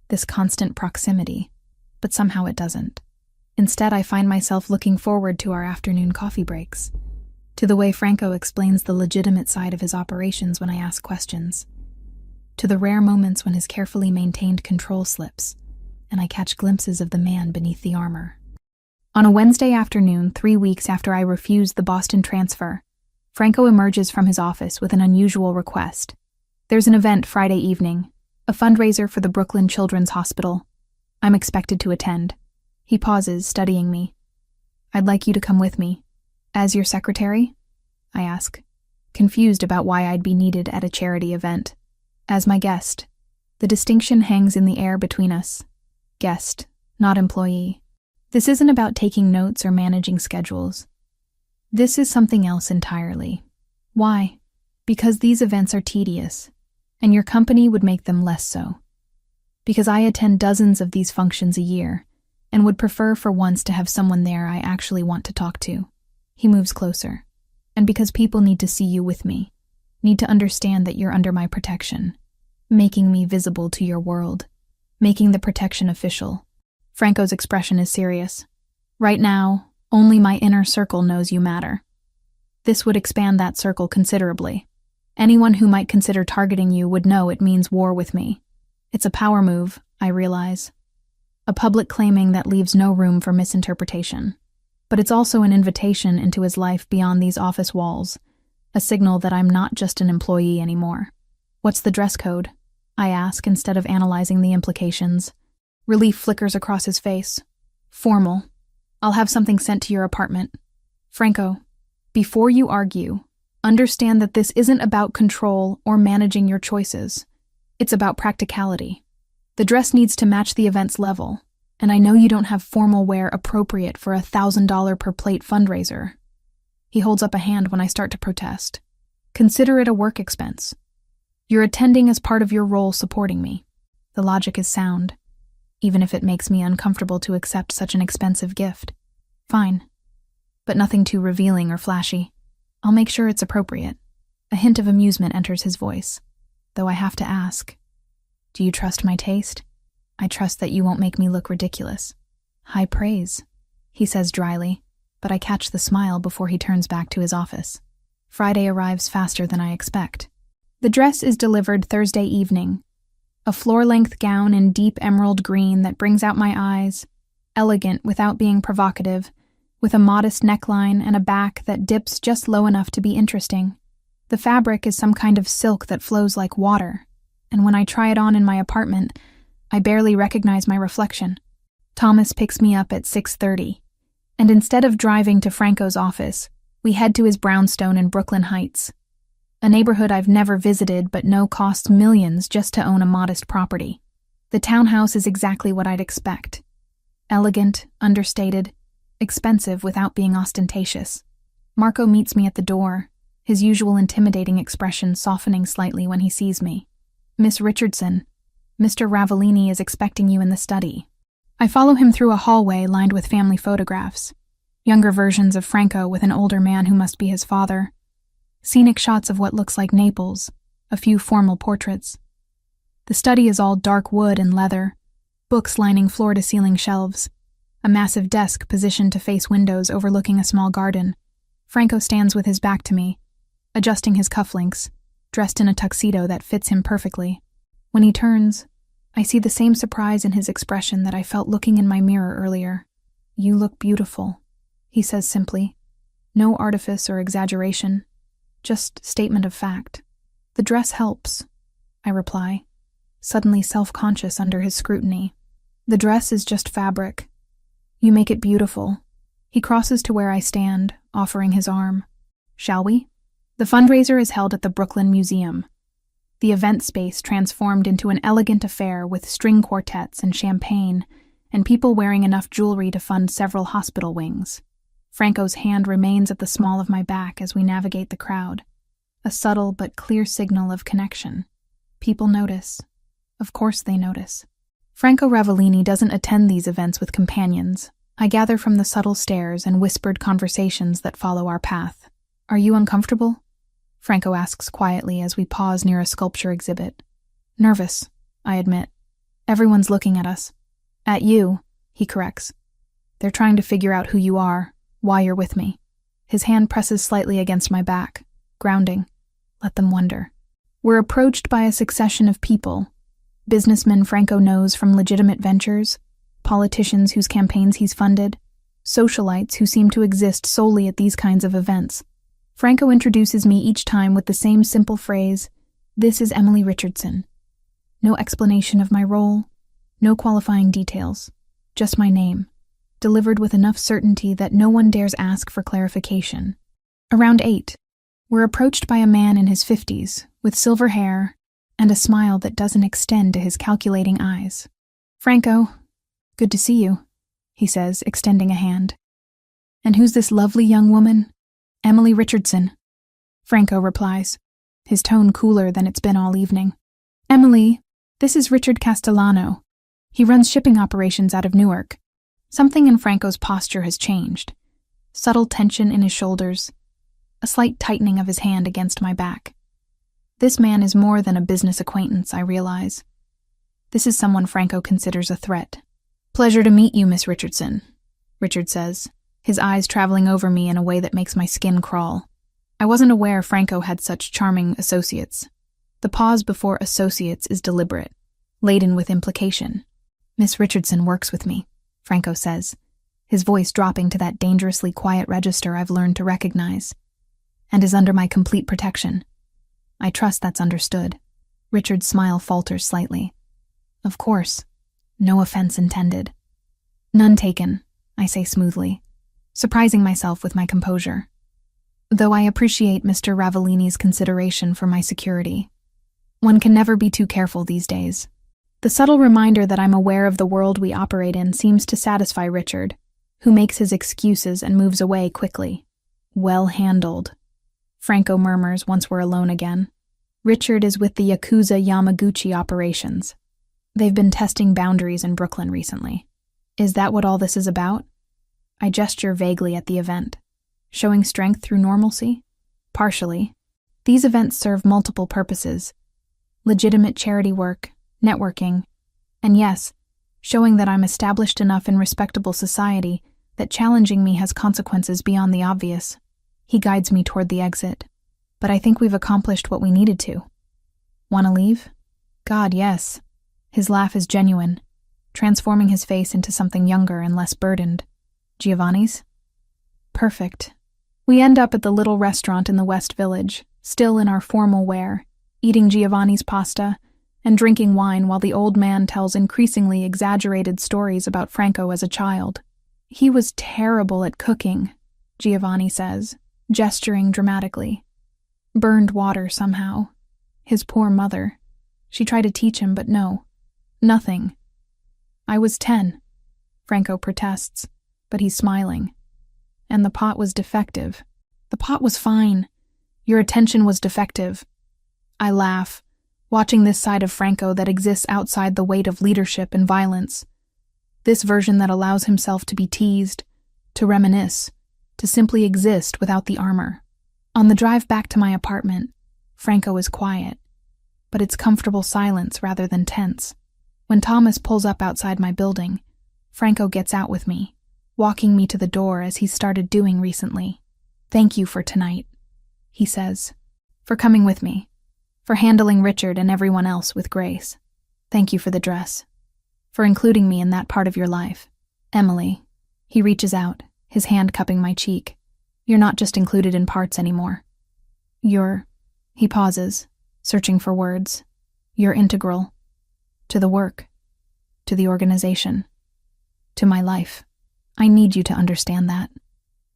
this constant proximity, but somehow it doesn't. Instead, I find myself looking forward to our afternoon coffee breaks, to the way Franco explains the legitimate side of his operations when I ask questions, to the rare moments when his carefully maintained control slips, and I catch glimpses of the man beneath the armor. On a Wednesday afternoon, 3 weeks after I refused the Boston transfer, Franco emerges from his office with an unusual request. There's an event Friday evening, a fundraiser for the Brooklyn Children's Hospital. I'm expected to attend. He pauses, studying me. I'd like you to come with me. As your secretary? I ask, confused about why I'd be needed at a charity event. As my guest. The distinction hangs in the air between us. Guest, not employee. This isn't about taking notes or managing schedules. This is something else entirely. Why? Because these events are tedious, and your company would make them less so. Because I attend dozens of these functions a year, and would prefer for once to have someone there I actually want to talk to. He moves closer. And because people need to see you with me, need to understand that you're under my protection, making me visible to your world, making the protection official. Franco's expression is serious. Right now, only my inner circle knows you matter. This would expand that circle considerably. Anyone who might consider targeting you would know it means war with me. It's a power move, I realize. A public claiming that leaves no room for misinterpretation. But it's also an invitation into his life beyond these office walls, a signal that I'm not just an employee anymore. What's the dress code? I ask instead of analyzing the implications. Relief flickers across his face. Formal. I'll have something sent to your apartment. Franco, before you argue, understand that this isn't about control or managing your choices. It's about practicality. The dress needs to match the event's level, and I know you don't have formal wear appropriate for a $1,000 per plate fundraiser. He holds up a hand when I start to protest. Consider it a work expense. You're attending as part of your role supporting me. The logic is sound, even if it makes me uncomfortable to accept such an expensive gift. Fine, but nothing too revealing or flashy. I'll make sure it's appropriate. A hint of amusement enters his voice, though I have to ask, do you trust my taste? I trust that you won't make me look ridiculous. High praise, he says dryly, but I catch the smile before he turns back to his office. Friday arrives faster than I expect. The dress is delivered Thursday evening. A floor-length gown in deep emerald green that brings out my eyes, elegant without being provocative, with a modest neckline and a back that dips just low enough to be interesting. The fabric is some kind of silk that flows like water, and when I try it on in my apartment, I barely recognize my reflection. Thomas picks me up at 6:30, and instead of driving to Franco's office, we head to his brownstone in Brooklyn Heights, a neighborhood I've never visited but know costs millions just to own a modest property. The townhouse is exactly what I'd expect. Elegant, understated, expensive without being ostentatious. Marco meets me at the door, his usual intimidating expression softening slightly when he sees me. "Miss Richardson, Mr. Ravellini is expecting you in the study." I follow him through a hallway lined with family photographs. Younger versions of Franco with an older man who must be his father. Scenic shots of what looks like Naples, a few formal portraits. The study is all dark wood and leather, books lining floor-to-ceiling shelves, a massive desk positioned to face windows overlooking a small garden. Franco stands with his back to me, adjusting his cufflinks, dressed in a tuxedo that fits him perfectly. When he turns, I see the same surprise in his expression that I felt looking in my mirror earlier. "You look beautiful," he says simply. No artifice or exaggeration, just statement of fact. "The dress helps," I reply, suddenly self-conscious under his scrutiny. "The dress is just fabric. You make it beautiful." He crosses to where I stand, offering his arm. "Shall we?" The fundraiser is held at the Brooklyn Museum. The event space transformed into an elegant affair with string quartets and champagne, and people wearing enough jewelry to fund several hospital wings. Franco's hand remains at the small of my back as we navigate the crowd. A subtle but clear signal of connection. People notice. Of course they notice. Franco Ravellini doesn't attend these events with companions. I gather from the subtle stares and whispered conversations that follow our path. "Are you uncomfortable?" Franco asks quietly as we pause near a sculpture exhibit. "Nervous," I admit. "Everyone's looking at us." "At you," he corrects. "They're trying to figure out who you are, why you're with me." His hand presses slightly against my back, grounding. "Let them wonder." We're approached by a succession of people. Businessmen Franco knows from legitimate ventures, politicians whose campaigns he's funded, socialites who seem to exist solely at these kinds of events. Franco introduces me each time with the same simple phrase, "This is Emily Richardson." No explanation of my role, no qualifying details, just my name, delivered with enough certainty that no one dares ask for clarification. Around 8, we're approached by a man in his 50s, with silver hair and a smile that doesn't extend to his calculating eyes. "Franco, good to see you," he says, extending a hand. "And who's this lovely young woman?" "Emily Richardson," Franco replies, his tone cooler than it's been all evening. "Emily, this is Richard Castellano. He runs shipping operations out of Newark." Something in Franco's posture has changed. Subtle tension in his shoulders, a slight tightening of his hand against my back. This man is more than a business acquaintance, I realize. This is someone Franco considers a threat. "Pleasure to meet you, Miss Richardson," Richard says, his eyes traveling over me in a way that makes my skin crawl. I wasn't aware Franco had such charming associates. The pause before associates is deliberate, laden with implication. "Miss Richardson works with me," Franco says, his voice dropping to that dangerously quiet register I've learned to recognize, "and is under my complete protection." I trust that's understood. Richard's smile falters slightly. "Of course. No offense intended." "None taken," I say smoothly, surprising myself with my composure. Though I appreciate Mr. Ravellini's consideration for my security. One can never be too careful these days. The subtle reminder that I'm aware of the world we operate in seems to satisfy Richard, who makes his excuses and moves away quickly. "Well handled," Franco murmurs once we're alone again. Richard is with the Yakuza Yamaguchi operations. They've been testing boundaries in Brooklyn recently. Is that what all this is about? I gesture vaguely at the event. Showing strength through normalcy? Partially. These events serve multiple purposes. Legitimate charity work, networking, and yes, showing that I'm established enough in respectable society that challenging me has consequences beyond the obvious. He guides me toward the exit. "But I think we've accomplished what we needed to." "Want to leave?" "God, yes." His laugh is genuine, transforming his face into something younger and less burdened. "Giovanni's?" Perfect. We end up at the little restaurant in the West Village, still in our formal wear, eating Giovanni's pasta and drinking wine while the old man tells increasingly exaggerated stories about Franco as a child. He was terrible at cooking, Giovanni says, gesturing dramatically. Burned water somehow. His poor mother. She tried to teach him, but no. Nothing. I was 10, Franco protests, but he's smiling. And the pot was defective. The pot was fine. Your attention was defective. I laugh, watching this side of Franco that exists outside the weight of leadership and violence. This version that allows himself to be teased, to reminisce, to simply exist without the armor. On the drive back to my apartment, Franco is quiet, but it's comfortable silence rather than tense. When Thomas pulls up outside my building, Franco gets out with me, walking me to the door as he's started doing recently. "Thank you for tonight," he says. "For coming with me. For handling Richard and everyone else with grace. Thank you for the dress. For including me in that part of your life. Emily." He reaches out, his hand cupping my cheek. "You're not just included in parts anymore. He pauses, searching for words. "You're integral. To the work. To the organization. To my life. I need you to understand that."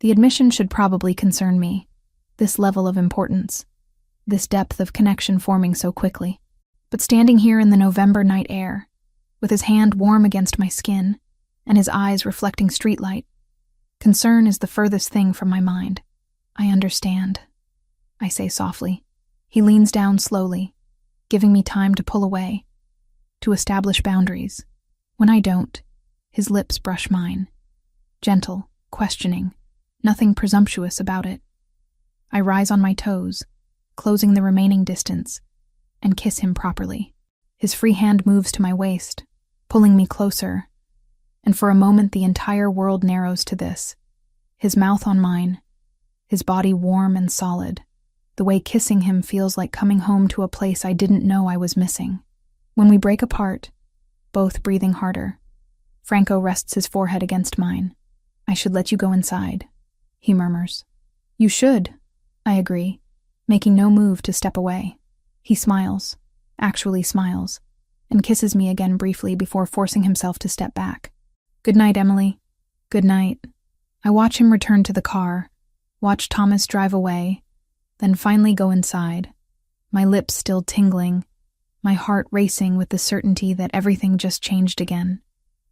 The admission should probably concern me. This level of importance. This depth of connection forming so quickly. But standing here in the November night air, with his hand warm against my skin, and his eyes reflecting streetlight, concern is the furthest thing from my mind. "I understand," I say softly. He leans down slowly, giving me time to pull away, to establish boundaries. When I don't, his lips brush mine. Gentle, questioning, nothing presumptuous about it. I rise on my toes, closing the remaining distance, and kiss him properly. His free hand moves to my waist, pulling me closer, and for a moment the entire world narrows to this. His mouth on mine, his body warm and solid. The way kissing him feels like coming home to a place I didn't know I was missing. When we break apart, both breathing harder, Franco rests his forehead against mine. "I should let you go inside," he murmurs. "You should," I agree, making no move to step away. He smiles, actually smiles, and kisses me again briefly before forcing himself to step back. "Good night, Emily." "Good night." I watch him return to the car, watch Thomas drive away, then finally go inside, my lips still tingling, my heart racing with the certainty that everything just changed again.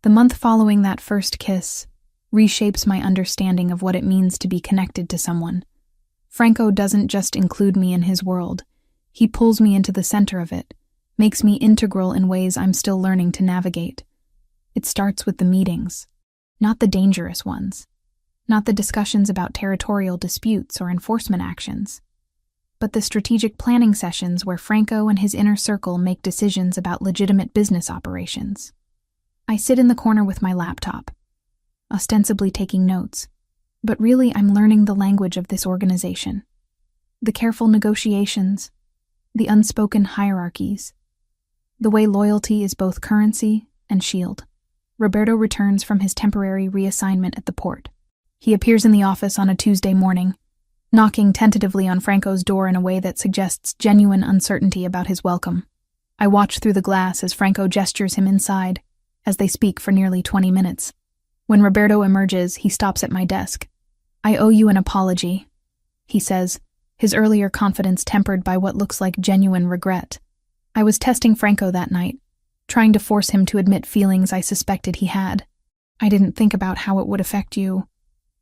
The month following that first kiss reshapes my understanding of what it means to be connected to someone. Franco doesn't just include me in his world, he pulls me into the center of it, makes me integral in ways I'm still learning to navigate. It starts with the meetings, not the dangerous ones, not the discussions about territorial disputes or enforcement actions, but the strategic planning sessions where Franco and his inner circle make decisions about legitimate business operations. I sit in the corner with my laptop, ostensibly taking notes, but really I'm learning the language of this organization. The careful negotiations, the unspoken hierarchies, the way loyalty is both currency and shield. Roberto returns from his temporary reassignment at the port. He appears in the office on a Tuesday morning, knocking tentatively on Franco's door in a way that suggests genuine uncertainty about his welcome. I watch through the glass as Franco gestures him inside, as they speak for nearly 20 minutes. When Roberto emerges, he stops at my desk. "I owe you an apology," he says, his earlier confidence tempered by what looks like genuine regret. "I was testing Franco that night, trying to force him to admit feelings I suspected he had. I didn't think about how it would affect you,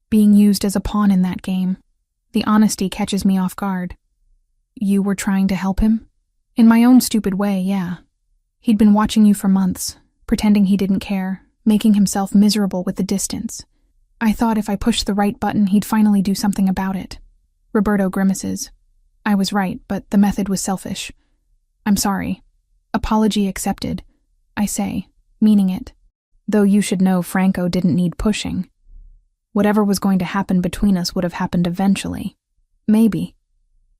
being used as a pawn in that game. The honesty catches me off guard." "You were trying to help him?" "In my own stupid way, yeah. He'd been watching you for months, pretending he didn't care, making himself miserable with the distance. I thought if I pushed the right button, he'd finally do something about it." Roberto grimaces. "I was right, but the method was selfish. I'm sorry. Apology accepted," I say, meaning it. Though you should know Franco didn't need pushing. Whatever was going to happen between us would have happened eventually. Maybe.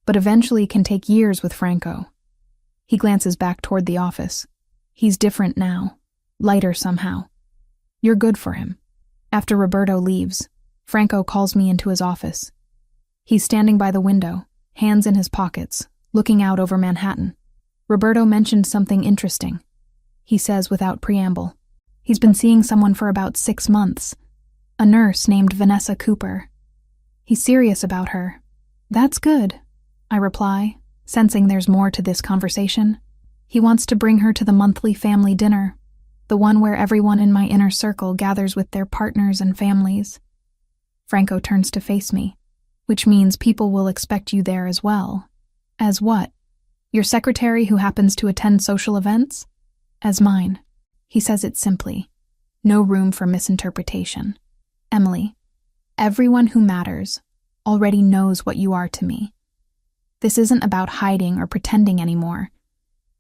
But eventually can take years with Franco. He glances back toward the office. He's different now. Lighter somehow. You're good for him. After Roberto leaves, Franco calls me into his office. He's standing by the window, hands in his pockets, looking out over Manhattan. Roberto mentioned something interesting. He says without preamble. He's been seeing someone for about 6 months. A nurse named Vanessa Cooper. He's serious about her. That's good, I reply, sensing there's more to this conversation. He wants to bring her to the monthly family dinner, the one where everyone in my inner circle gathers with their partners and families. Franco turns to face me, which means people will expect you there as well. As what? Your secretary who happens to attend social events? As mine. He says it simply. No room for misinterpretation. Emily, everyone who matters already knows what you are to me. This isn't about hiding or pretending anymore.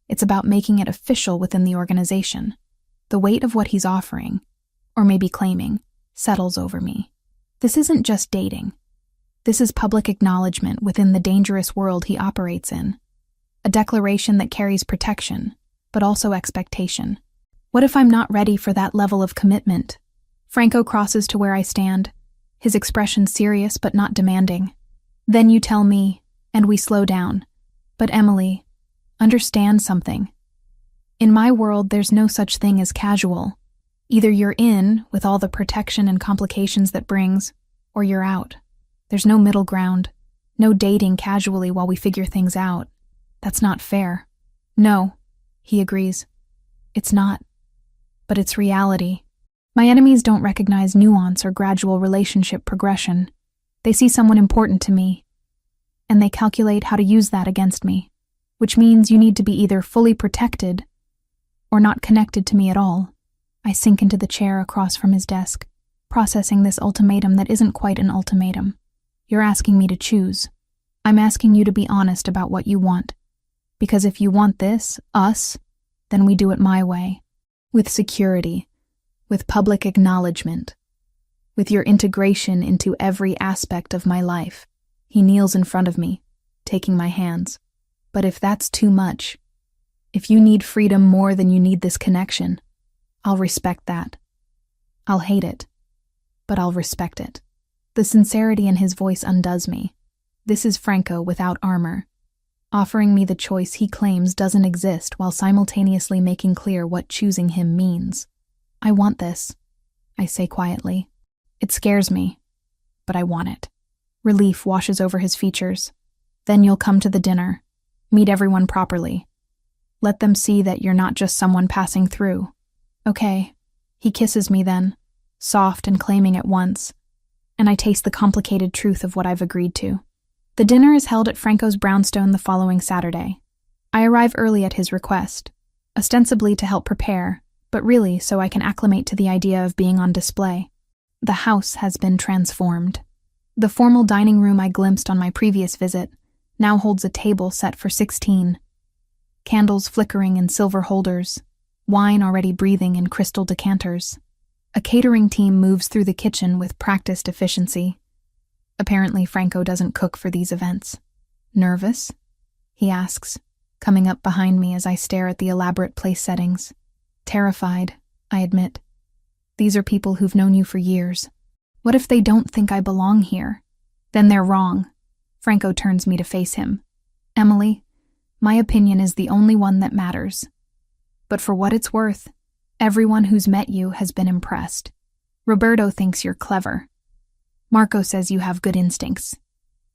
It's about making it official within the organization. The weight of what he's offering, or maybe claiming, settles over me. This isn't just dating. This is public acknowledgement within the dangerous world he operates in. A declaration that carries protection, but also expectation. What if I'm not ready for that level of commitment? Franco crosses to where I stand, his expression serious but not demanding. Then you tell me, and we slow down. But Emily, understand something. In my world, there's no such thing as casual. Either you're in, with all the protection and complications that brings, or you're out. There's no middle ground. No dating casually while we figure things out. That's not fair. No, he agrees. It's not. But it's reality. My enemies don't recognize nuance or gradual relationship progression. They see someone important to me, and they calculate how to use that against me, which means you need to be either fully protected or not connected to me at all. I sink into the chair across from his desk, processing this ultimatum that isn't quite an ultimatum. You're asking me to choose. I'm asking you to be honest about what you want. Because if you want this, us, then we do it my way. With security, with public acknowledgement, with your integration into every aspect of my life. He kneels in front of me, taking my hands. But if that's too much, if you need freedom more than you need this connection, I'll respect that. I'll hate it, but I'll respect it. The sincerity in his voice undoes me. This is Franco without armor, offering me the choice he claims doesn't exist while simultaneously making clear what choosing him means. I want this, I say quietly. It scares me, but I want it. Relief washes over his features. Then you'll come to the dinner. Meet everyone properly. Let them see that you're not just someone passing through. Okay. He kisses me then, soft and claiming at once, and I taste the complicated truth of what I've agreed to. The dinner is held at Franco's brownstone the following Saturday. I arrive early at his request, ostensibly to help prepare, but really so I can acclimate to the idea of being on display. The house has been transformed. The formal dining room I glimpsed on my previous visit now holds a table set for 16. Candles flickering in silver holders, wine already breathing in crystal decanters. A catering team moves through the kitchen with practiced efficiency. Apparently, Franco doesn't cook for these events. Nervous? He asks, coming up behind me as I stare at the elaborate place settings. Terrified, I admit. These are people who've known you for years. What if they don't think I belong here? Then they're wrong. Franco turns me to face him. Emily, my opinion is the only one that matters. But for what it's worth, everyone who's met you has been impressed. Roberto thinks you're clever. Marco says you have good instincts.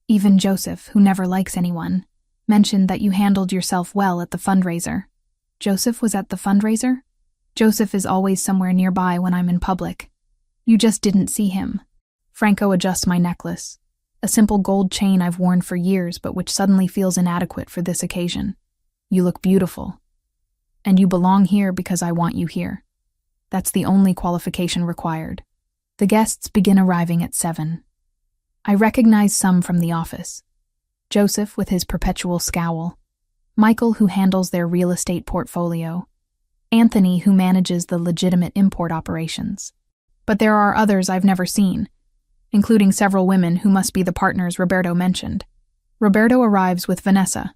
Even Joseph, who never likes anyone, mentioned that you handled yourself well at the fundraiser. Joseph was at the fundraiser? Joseph is always somewhere nearby when I'm in public. You just didn't see him. Franco adjusts my necklace, a simple gold chain I've worn for years but which suddenly feels inadequate for this occasion. You look beautiful. And you belong here because I want you here. That's the only qualification required. The guests begin arriving at 7. I recognize some from the office. Joseph with his perpetual scowl, Michael who handles their real estate portfolio, Anthony who manages the legitimate import operations. But there are others I've never seen, including several women who must be the partners Roberto mentioned. Roberto arrives with Vanessa,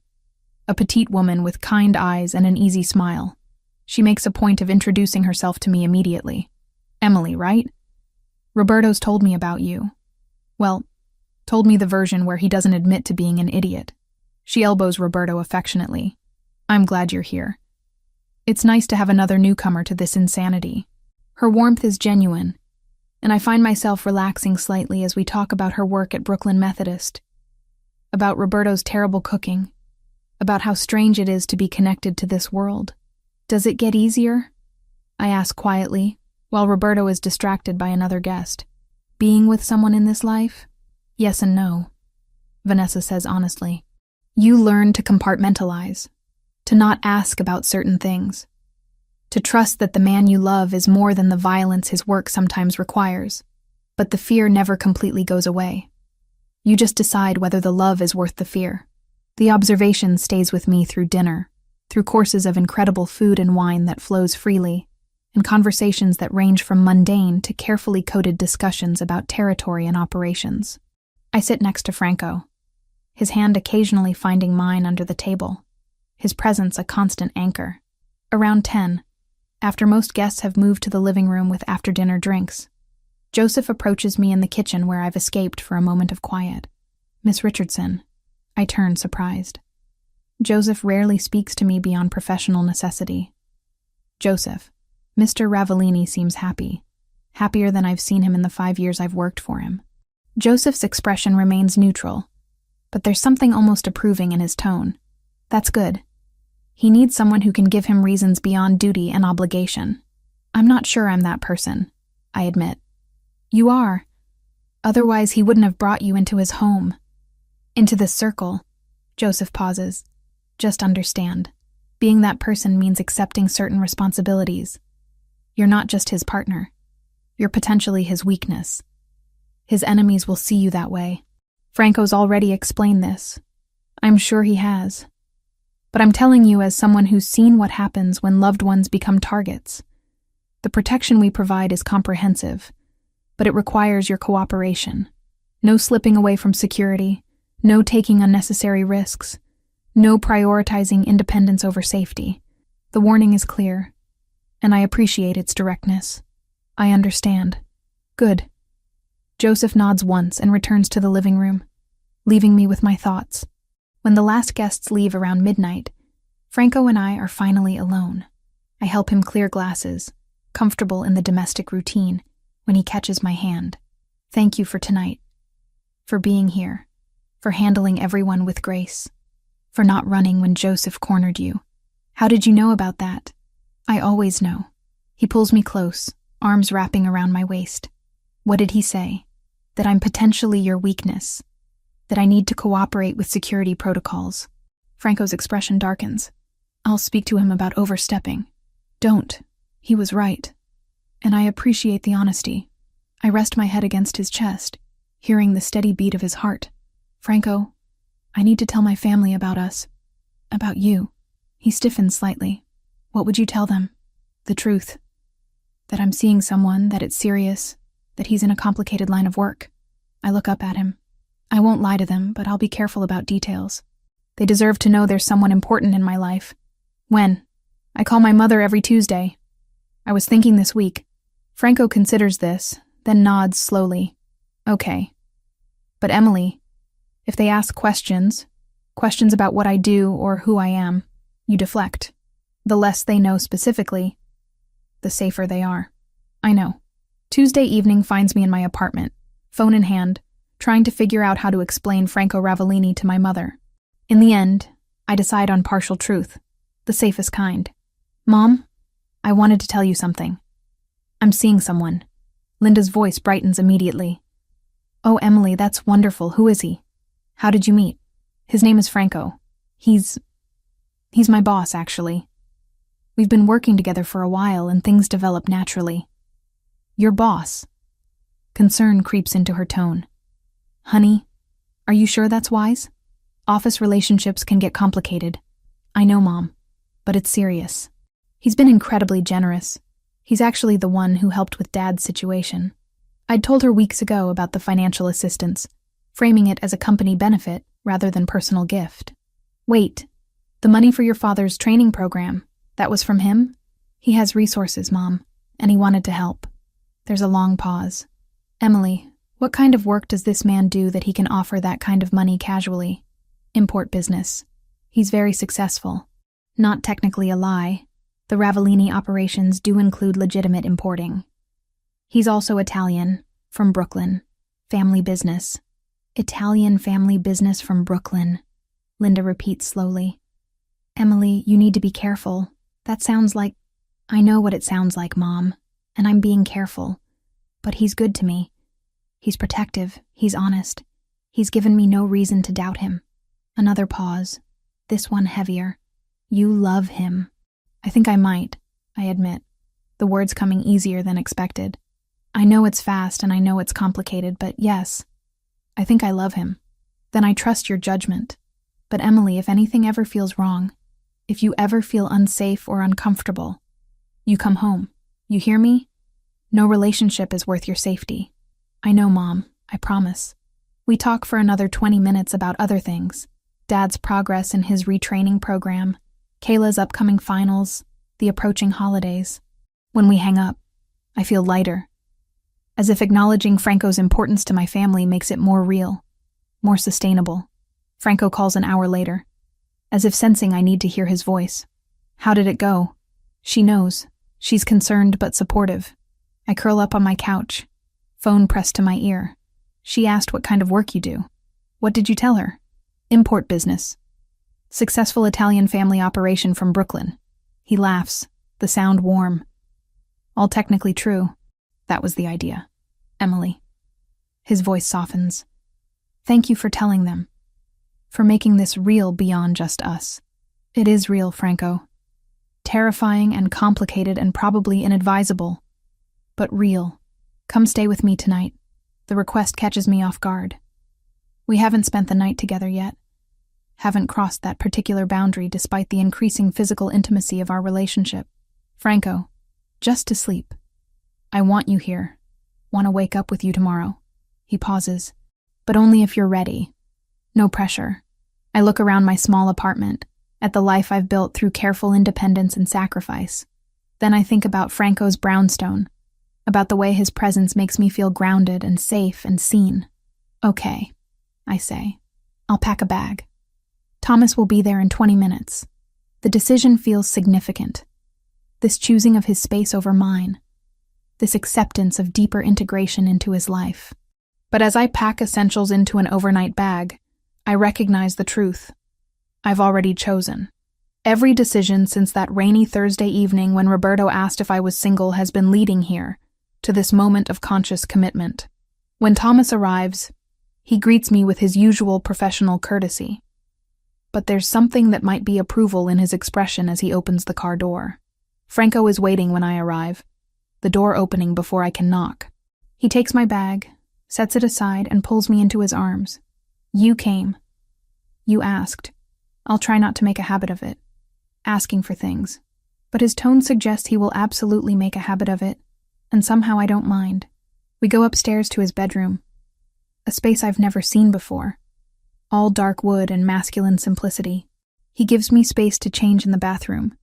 a petite woman with kind eyes and an easy smile. She makes a point of introducing herself to me immediately. Emily, right? Roberto's told me about you. Well, told me the version where he doesn't admit to being an idiot. She elbows Roberto affectionately. I'm glad you're here. It's nice to have another newcomer to this insanity. Her warmth is genuine, and I find myself relaxing slightly as we talk about her work at Brooklyn Methodist, about Roberto's terrible cooking, about how strange it is to be connected to this world. Does it get easier? I ask quietly, while Roberto is distracted by another guest. Being with someone in this life? Yes and no, Vanessa says honestly. You learn to compartmentalize, to not ask about certain things, to trust that the man you love is more than the violence his work sometimes requires, but the fear never completely goes away. You just decide whether the love is worth the fear. The observation stays with me through dinner, through courses of incredible food and wine that flows freely, and conversations that range from mundane to carefully coded discussions about territory and operations. I sit next to Franco, his hand occasionally finding mine under the table, his presence a constant anchor. Around 10, after most guests have moved to the living room with after-dinner drinks, Joseph approaches me in the kitchen where I've escaped for a moment of quiet. Miss Richardson. I turn, surprised. Joseph rarely speaks to me beyond professional necessity. Joseph. Mr. Ravellini seems happy. Happier than I've seen him in the 5 years I've worked for him. Joseph's expression remains neutral, but there's something almost approving in his tone. That's good. He needs someone who can give him reasons beyond duty and obligation. I'm not sure I'm that person, I admit. You are. Otherwise, he wouldn't have brought you into his home. Into this circle. Joseph pauses. Just understand. Being that person means accepting certain responsibilities. You're not just his partner. You're potentially his weakness. His enemies will see you that way. Franco's already explained this. I'm sure he has. But I'm telling you as someone who's seen what happens when loved ones become targets. The protection we provide is comprehensive, but it requires your cooperation. No slipping away from security, no taking unnecessary risks, no prioritizing independence over safety. The warning is clear, and I appreciate its directness. I understand. Good. Joseph nods once and returns to the living room, leaving me with my thoughts. When the last guests leave around midnight, Franco and I are finally alone. I help him clear glasses, comfortable in the domestic routine, when he catches my hand. Thank you for tonight, for being here, for handling everyone with grace, for not running when Joseph cornered you. How did you know about that? I always know. He pulls me close, arms wrapping around my waist. What did he say? That I'm potentially your weakness, that I need to cooperate with security protocols. Franco's expression darkens. I'll speak to him about overstepping. Don't. He was right. And I appreciate the honesty. I rest my head against his chest, hearing the steady beat of his heart. Franco, I need to tell my family about us. About you. He stiffens slightly. What would you tell them? The truth. That I'm seeing someone, that it's serious, that he's in a complicated line of work. I look up at him. I won't lie to them, but I'll be careful about details. They deserve to know there's someone important in my life. When? I call my mother every Tuesday. I was thinking this week. Franco considers this, then nods slowly. Okay. But Emily, if they ask questions about what I do or who I am, you deflect. The less they know specifically, the safer they are. I know. Tuesday evening finds me in my apartment, phone in hand, trying to figure out how to explain Franco Ravellini to my mother. In the end, I decide on partial truth, the safest kind. Mom, I wanted to tell you something. I'm seeing someone. Linda's voice brightens immediately. Oh, Emily, that's wonderful. Who is he? How did you meet? His name is Franco. He's my boss, actually. We've been working together for a while and things develop naturally. Your boss? Concern creeps into her tone. Honey, are you sure that's wise? Office relationships can get complicated. I know, Mom, but it's serious. He's been incredibly generous. He's actually the one who helped with Dad's situation. I'd told her weeks ago about the financial assistance, framing it as a company benefit rather than personal gift. Wait, the money for your father's training program, that was from him? He has resources, Mom, and he wanted to help. There's a long pause. Emily, What kind of work does this man do that he can offer that kind of money casually? Import business. He's very successful. Not technically a lie. The Ravellini operations do include legitimate importing. He's also Italian, from Brooklyn. Family business. Italian family business from Brooklyn. Linda repeats slowly. Emily, you need to be careful. That sounds like... I know what it sounds like, Mom, and I'm being careful. But he's good to me. He's protective, he's honest. He's given me no reason to doubt him. Another pause. This one heavier. You love him. I think I might, I admit, the words coming easier than expected. I know it's fast and I know it's complicated, but yes, I think I love him. Then I trust your judgment. But Emily, if anything ever feels wrong, if you ever feel unsafe or uncomfortable, you come home. You hear me? No relationship is worth your safety. I know, Mom, I promise. We talk for another 20 minutes about other things. Dad's progress in his retraining program, Kayla's upcoming finals, the approaching holidays. When we hang up, I feel lighter. As if acknowledging Franco's importance to my family makes it more real, more sustainable. Franco calls an hour later, as if sensing I need to hear his voice. How did it go? She knows. She's concerned but supportive. I curl up on my couch, phone pressed to my ear. She asked what kind of work you do. What did you tell her? Import business. Successful Italian family operation from Brooklyn. He laughs, the sound warm. All technically true. That was the idea. Emily. His voice softens. Thank you for telling them. For making this real beyond just us. It is real, Franco. Terrifying and complicated and probably inadvisable. But real. Come stay with me tonight. The request catches me off guard. We haven't spent the night together yet. Haven't crossed that particular boundary despite the increasing physical intimacy of our relationship. Franco, just to sleep. I want you here. Want to wake up with you tomorrow. He pauses. But only if you're ready. No pressure. I look around my small apartment, at the life I've built through careful independence and sacrifice. Then I think about Franco's brownstone, about the way his presence makes me feel grounded and safe and seen. Okay, I say. I'll pack a bag. Thomas will be there in 20 minutes. The decision feels significant. This choosing of his space over mine. This acceptance of deeper integration into his life. But as I pack essentials into an overnight bag, I recognize the truth. I've already chosen. Every decision since that rainy Thursday evening when Roberto asked if I was single has been leading here, to this moment of conscious commitment. When Thomas arrives, he greets me with his usual professional courtesy. But there's something that might be approval in his expression as he opens the car door. Franco is waiting when I arrive, the door opening before I can knock. He takes my bag, sets it aside, and pulls me into his arms. You came. You asked. I'll try not to make a habit of it. Asking for things. But his tone suggests he will absolutely make a habit of it, and somehow I don't mind. We go upstairs to his bedroom. A space I've never seen before. All dark wood and masculine simplicity. He gives me space to change in the bathroom.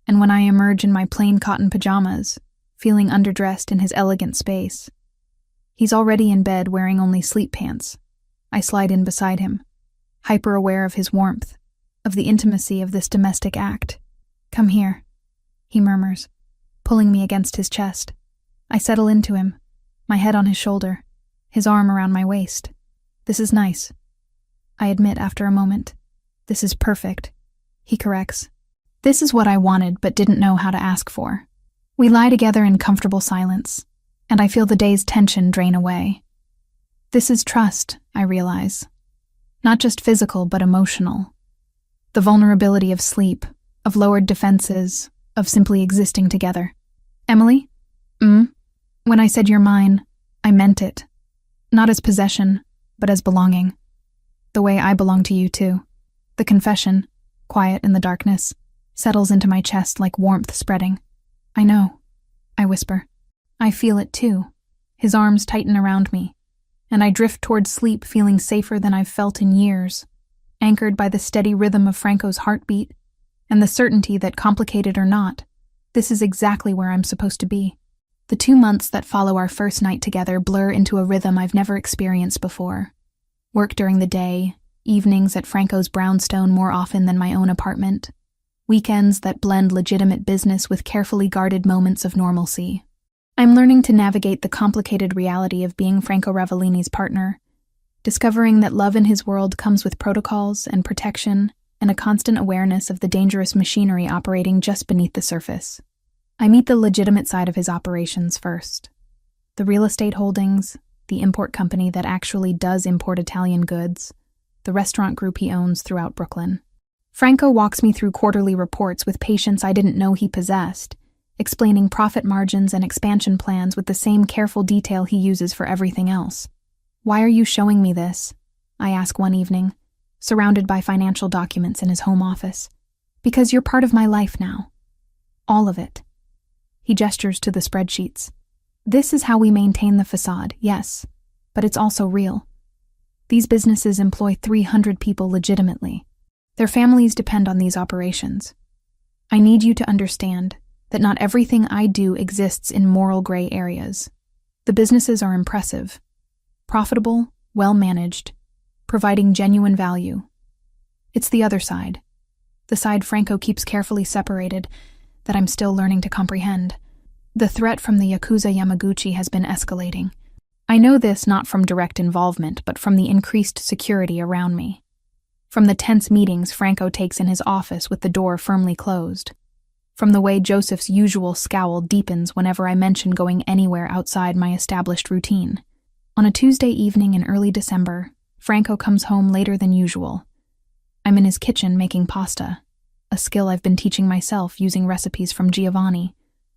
And when I emerge in my plain cotton pajamas, feeling underdressed in his elegant space, he's already in bed wearing only sleep pants. I slide in beside him, hyper-aware of his warmth, of the intimacy of this domestic act. Come here, he murmurs, pulling me against his chest. I settle into him, my head on his shoulder, his arm around my waist. This is nice. I admit after a moment. This is perfect. He corrects. This is what I wanted but didn't know how to ask for. We lie together in comfortable silence, and I feel the day's tension drain away. This is trust, I realize. Not just physical, but emotional. The vulnerability of sleep, of lowered defenses, of simply existing together. Emily? When I said you're mine, I meant it. Not as possession, but as belonging. The way I belong to you, too. The confession, quiet in the darkness, settles into my chest like warmth spreading. I know, I whisper. I feel it, too. His arms tighten around me, and I drift toward sleep feeling safer than I've felt in years, anchored by the steady rhythm of Franco's heartbeat and the certainty that, complicated or not, this is exactly where I'm supposed to be. The 2 months that follow our first night together blur into a rhythm I've never experienced before. Work during the day, evenings at Franco's brownstone more often than my own apartment. Weekends that blend legitimate business with carefully guarded moments of normalcy. I'm learning to navigate the complicated reality of being Franco Ravellini's partner, discovering that love in his world comes with protocols and protection and a constant awareness of the dangerous machinery operating just beneath the surface. I meet the legitimate side of his operations first. The real estate holdings, the import company that actually does import Italian goods, the restaurant group he owns throughout Brooklyn. Franco walks me through quarterly reports with patience I didn't know he possessed, explaining profit margins and expansion plans with the same careful detail he uses for everything else. "Why are you showing me this?" I ask one evening, surrounded by financial documents in his home office. "Because you're part of my life now. All of it." He gestures to the spreadsheets. "This is how we maintain the facade, yes, but it's also real. These businesses employ 300 people legitimately. Their families depend on these operations. I need you to understand that not everything I do exists in moral gray areas. The businesses are impressive, profitable, well-managed, providing genuine value. It's the other side, the side Franco keeps carefully separated, that I'm still learning to comprehend. The threat from the Yakuza Yamaguchi has been escalating. I know this not from direct involvement, but from the increased security around me. From the tense meetings Franco takes in his office with the door firmly closed. From the way Joseph's usual scowl deepens whenever I mention going anywhere outside my established routine. On a Tuesday evening in early December, Franco comes home later than usual. I'm in his kitchen making pasta, a skill I've been teaching myself using recipes from Giovanni,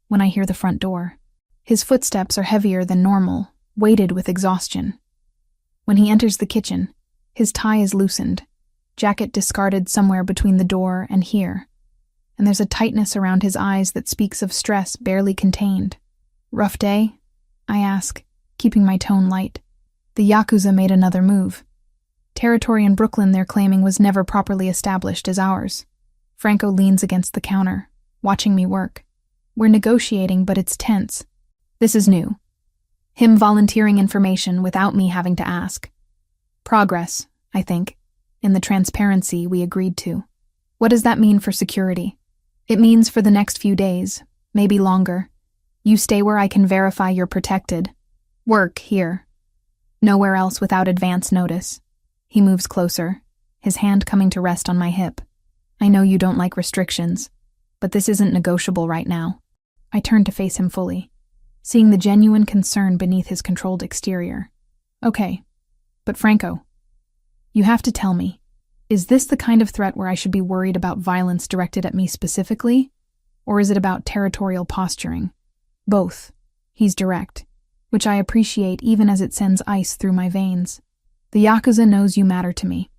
when I hear the front door. His footsteps are heavier than normal, weighted with exhaustion. When he enters the kitchen, his tie is loosened, jacket discarded somewhere between the door and here, and there's a tightness around his eyes that speaks of stress barely contained. "Rough day?" I ask, keeping my tone light. The Yakuza made another move. Territory in Brooklyn they're claiming was never properly established as ours. Franco leans against the counter, watching me work. We're negotiating, but it's tense. This is new. Him volunteering information without me having to ask. Progress, I think, in the transparency we agreed to. What does that mean for security? It means for the next few days, maybe longer. You stay where I can verify you're protected. Work here. Nowhere else without advance notice. He moves closer, his hand coming to rest on my hip. I know you don't like restrictions, but this isn't negotiable right now. I turn to face him fully, seeing the genuine concern beneath his controlled exterior. Okay, but Franco, you have to tell me, is this the kind of threat where I should be worried about violence directed at me specifically, or is it about territorial posturing? Both. He's direct, which I appreciate even as it sends ice through my veins. The Yakuza knows you matter to me.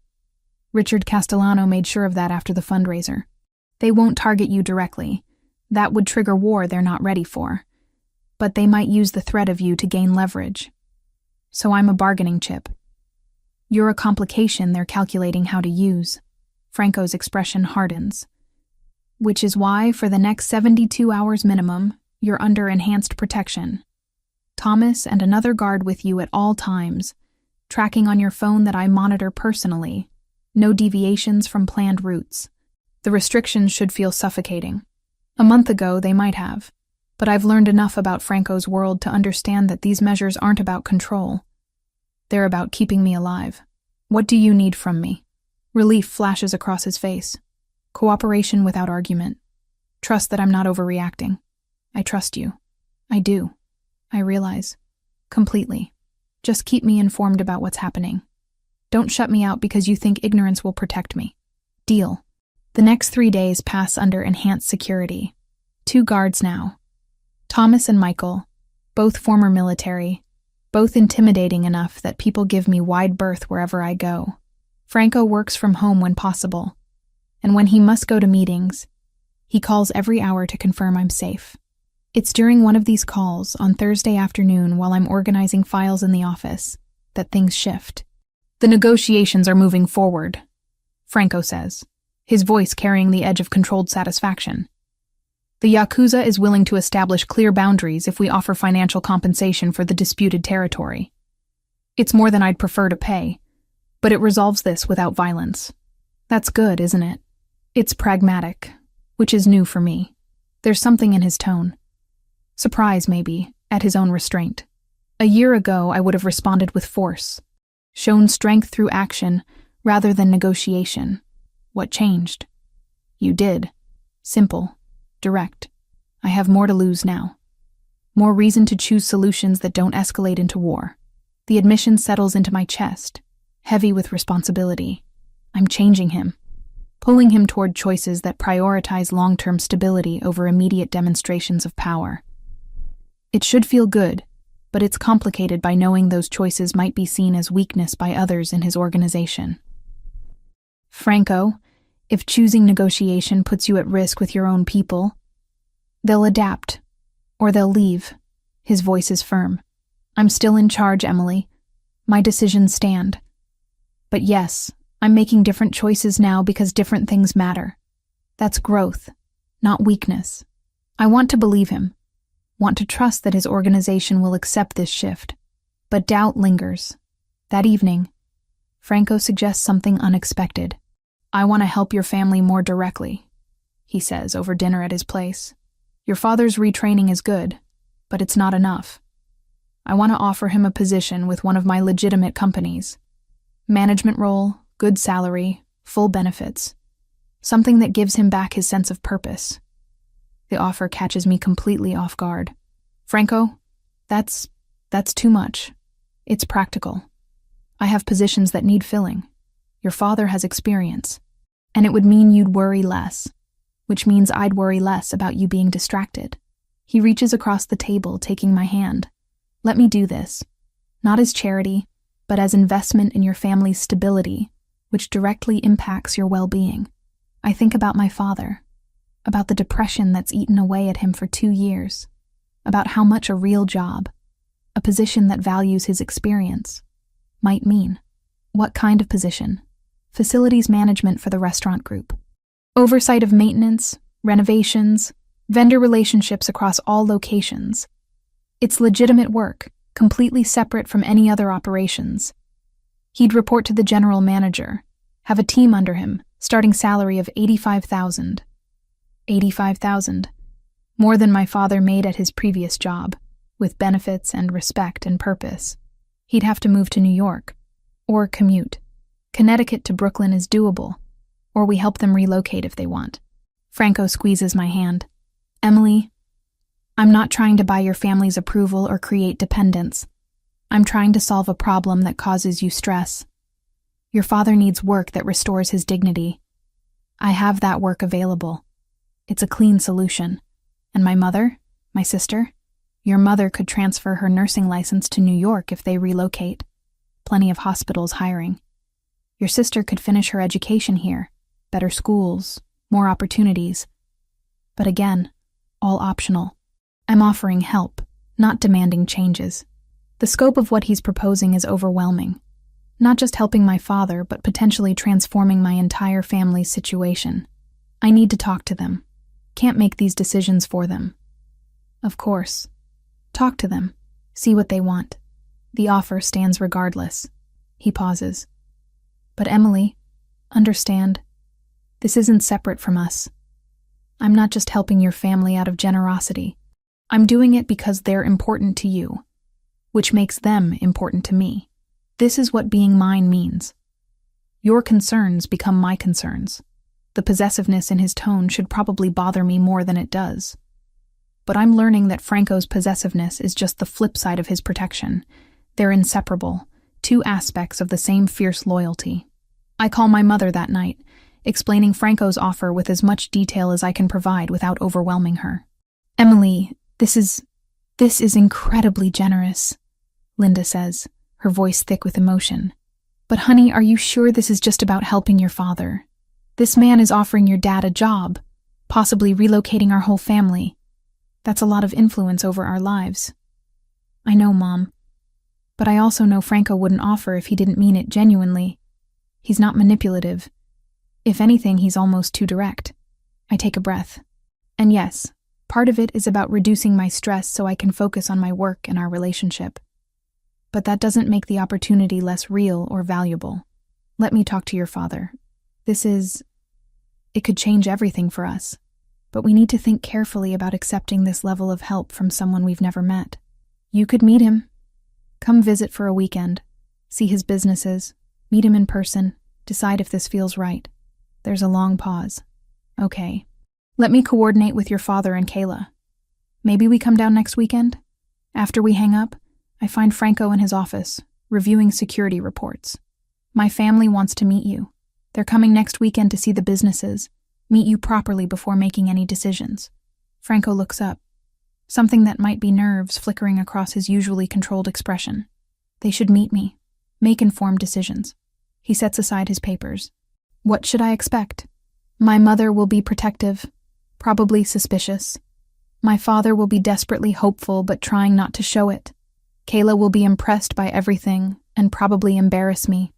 Richard Castellano made sure of that after the fundraiser. They won't target you directly. That would trigger war they're not ready for. But they might use the threat of you to gain leverage. So I'm a bargaining chip. You're a complication they're calculating how to use. Franco's expression hardens. Which is why, for the next 72 hours minimum, you're under enhanced protection. Thomas and another guard with you at all times, tracking on your phone that I monitor personally. No deviations from planned routes. The restrictions should feel suffocating. A month ago, they might have. But I've learned enough about Franco's world to understand that these measures aren't about control. They're about keeping me alive. What do you need from me? Relief flashes across his face. Cooperation without argument. Trust that I'm not overreacting. I trust you. I do. I realize. Completely. Just keep me informed about what's happening. Don't shut me out because you think ignorance will protect me. Deal. The next 3 days pass under enhanced security. 2 guards now. Thomas and Michael, both former military, both intimidating enough that people give me wide berth wherever I go. Franco works from home when possible, and when he must go to meetings, he calls every hour to confirm I'm safe. It's during one of these calls, on Thursday afternoon while I'm organizing files in the office, that things shift. The negotiations are moving forward, Franco says, his voice carrying the edge of controlled satisfaction. The Yakuza is willing to establish clear boundaries if we offer financial compensation for the disputed territory. It's more than I'd prefer to pay, but it resolves this without violence. That's good, isn't it? It's pragmatic, which is new for me. There's something in his tone. Surprise, maybe, at his own restraint. A year ago, I would have responded with force, shown strength through action rather than negotiation. What changed? You did. Simple. Direct. I have more to lose now. More reason to choose solutions that don't escalate into war. The admission settles into my chest, heavy with responsibility. I'm changing him, pulling him toward choices that prioritize long-term stability over immediate demonstrations of power. It should feel good, but it's complicated by knowing those choices might be seen as weakness by others in his organization. Franco, if choosing negotiation puts you at risk with your own people, they'll adapt, or they'll leave. His voice is firm. I'm still in charge, Emily. My decisions stand. But yes, I'm making different choices now because different things matter. That's growth, not weakness. I want to believe him, want to trust that his organization will accept this shift. But doubt lingers. That evening, Franco suggests something unexpected. I want to help your family more directly, he says over dinner at his place. Your father's retraining is good, but it's not enough. I want to offer him a position with one of my legitimate companies. Management role, good salary, full benefits. Something that gives him back his sense of purpose. The offer catches me completely off guard. Franco, that's too much. It's practical. I have positions that need filling. Your father has experience, and it would mean you'd worry less, which means I'd worry less about you being distracted. He reaches across the table, taking my hand. Let me do this, not as charity, but as investment in your family's stability, which directly impacts your well-being. I think about my father, about the depression that's eaten away at him for 2 years, about how much a real job, a position that values his experience, might mean. What kind of position? Facilities management for the restaurant group. Oversight of maintenance, renovations, vendor relationships across all locations. It's legitimate work, completely separate from any other operations. He'd report to the general manager, have a team under him, starting salary of $85,000. $85,000. More than my father made at his previous job, with benefits and respect and purpose. He'd have to move to New York, or commute. Connecticut to Brooklyn is doable, or we help them relocate if they want. Franco squeezes my hand. Emily, I'm not trying to buy your family's approval or create dependence. I'm trying to solve a problem that causes you stress. Your father needs work that restores his dignity. I have that work available. It's a clean solution. And my mother, my sister, your mother could transfer her nursing license to New York if they relocate. Plenty of hospitals hiring. Your sister could finish her education here, better schools, more opportunities. But again, all optional. I'm offering help, not demanding changes. The scope of what he's proposing is overwhelming. Not just helping my father, but potentially transforming my entire family's situation. I need to talk to them. Can't make these decisions for them. Of course. Talk to them. See what they want. The offer stands regardless. He pauses. But Emily, understand, this isn't separate from us. I'm not just helping your family out of generosity. I'm doing it because they're important to you, which makes them important to me. This is what being mine means. Your concerns become my concerns. The possessiveness in his tone should probably bother me more than it does. But I'm learning that Franco's possessiveness is just the flip side of his protection. They're inseparable, two aspects of the same fierce loyalty. I call my mother that night, explaining Franco's offer with as much detail as I can provide without overwhelming her. Emily, this is incredibly generous, Linda says, her voice thick with emotion. But honey, are you sure this is just about helping your father? This man is offering your dad a job, possibly relocating our whole family. That's a lot of influence over our lives. I know, Mom. But I also know Franco wouldn't offer if he didn't mean it genuinely. He's not manipulative. If anything, he's almost too direct. I take a breath. And yes, Part of it is about reducing my stress so I can focus on my work and our relationship. But that doesn't make the opportunity less real or valuable. Let me talk to your father. It could change everything for us. But we need to think carefully about accepting this level of help from someone we've never met. You could meet him. Come visit for a weekend. See his businesses. Meet him in person. Decide if this feels right. There's a long pause. Okay. Let me coordinate with your father and Kayla. Maybe we come down next weekend? After we hang up, I find Franco in his office, reviewing security reports. My family wants to meet you. They're coming next weekend to see the businesses, meet you properly before making any decisions. Franco looks up, something that might be nerves flickering across his usually controlled expression. They should meet me, make informed decisions. He sets aside his papers. What should I expect? My mother will be protective, probably suspicious. My father will be desperately hopeful but trying not to show it. Kayla will be impressed by everything and probably embarrass me.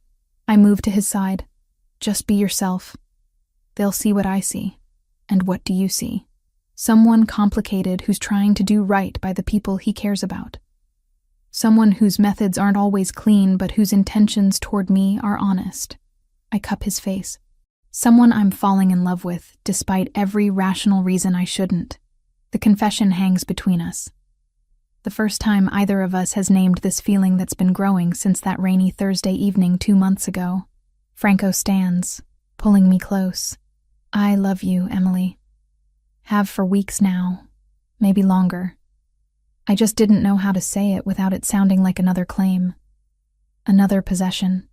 I move to his side. Just be yourself. They'll see what I see. And what do you see? Someone complicated who's trying to do right by the people he cares about. Someone whose methods aren't always clean but whose intentions toward me are honest. I cup his face. Someone I'm falling in love with, despite every rational reason I shouldn't. The confession hangs between us. The first time either of us has named this feeling that's been growing since that rainy Thursday evening 2 months ago. Franco stands, pulling me close. I love you, Emily. Have for weeks now, maybe longer. I just didn't know how to say it without it sounding like another claim. Another possession.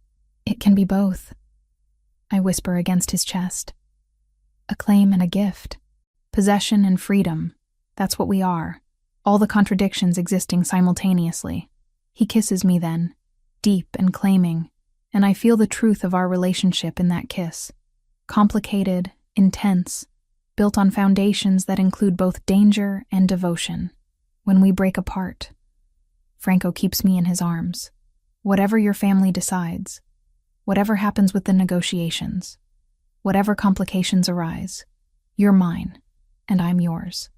It can be both. I whisper against his chest. A claim and a gift. Possession and freedom. That's what we are. All the contradictions existing simultaneously. He kisses me then, deep and claiming, and I feel the truth of our relationship in that kiss. Complicated, intense, built on foundations that include both danger and devotion. When we break apart, Franco keeps me in his arms. Whatever your family decides, whatever happens with the negotiations, whatever complications arise, you're mine, and I'm yours.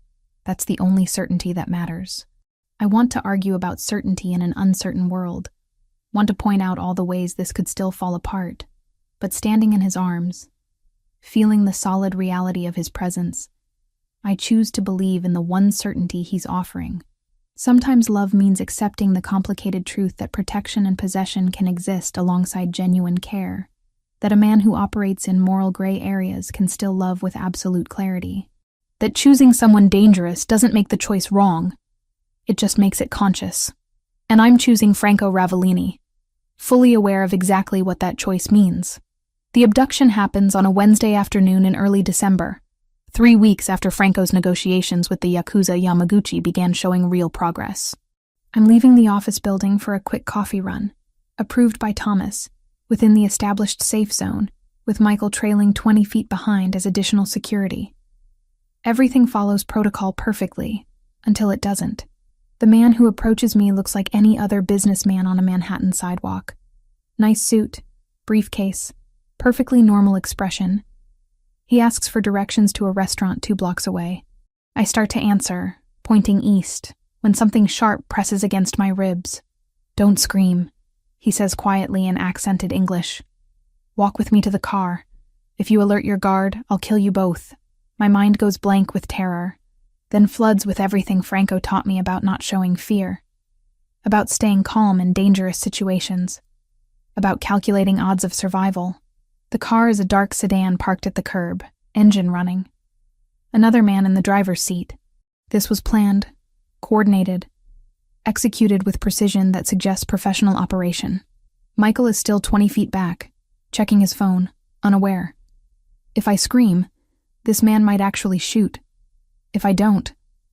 That's the only certainty that matters. I want to argue about certainty in an uncertain world, want to point out all the ways this could still fall apart, but standing in his arms, feeling the solid reality of his presence, I choose to believe in the one certainty he's offering. Sometimes love means accepting the complicated truth that protection and possession can exist alongside genuine care, that a man who operates in moral gray areas can still love with absolute clarity, that choosing someone dangerous doesn't make the choice wrong, it just makes it conscious. And I'm choosing Franco Ravellini, fully aware of exactly what that choice means. The abduction happens on a Wednesday afternoon in early December, 3 weeks after Franco's negotiations with the Yakuza Yamaguchi began showing real progress. I'm leaving the office building for a quick coffee run, approved by Thomas, within the established safe zone, with Michael trailing 20 feet behind as additional security. Everything follows protocol perfectly, until it doesn't. The man who approaches me looks like any other businessman on a Manhattan sidewalk. Nice suit, briefcase, perfectly normal expression. He asks for directions to a restaurant 2 blocks away. I start to answer, pointing east, when something sharp presses against my ribs. Don't scream, he says quietly in accented English. Walk with me to the car. If you alert your guard, I'll kill you both. My mind goes blank with terror, then floods with everything Franco taught me about not showing fear, about staying calm in dangerous situations, about calculating odds of survival. The car is a dark sedan parked at the curb, engine running. Another man in the driver's seat. This was planned, coordinated, executed with precision that suggests professional operation. Michael is still 20 feet back, checking his phone, unaware. If I scream, this man might actually shoot. If I don't,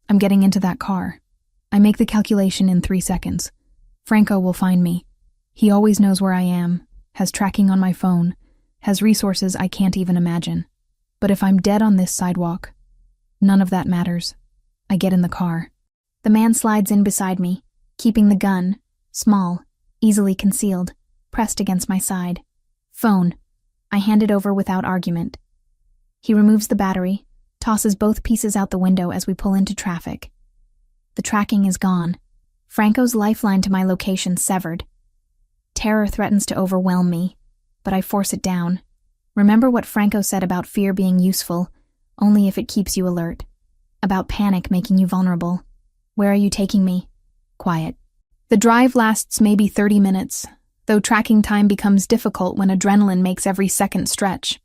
I'm getting into that car. I make the calculation in 3 seconds. Franco will find me. He always knows where I am, has tracking on my phone, has resources I can't even imagine. But if I'm dead on this sidewalk, none of that matters. I get in the car. The man slides in beside me, keeping the gun, small, easily concealed, pressed against my side. Phone. I hand it over without argument. He removes the battery, tosses both pieces out the window as we pull into traffic. The tracking is gone. Franco's lifeline to my location severed. Terror threatens to overwhelm me, but I force it down. Remember what Franco said about fear being useful, only if it keeps you alert. About panic making you vulnerable. Where are you taking me? Quiet. The drive lasts maybe 30 minutes, though tracking time becomes difficult when adrenaline makes every second stretch.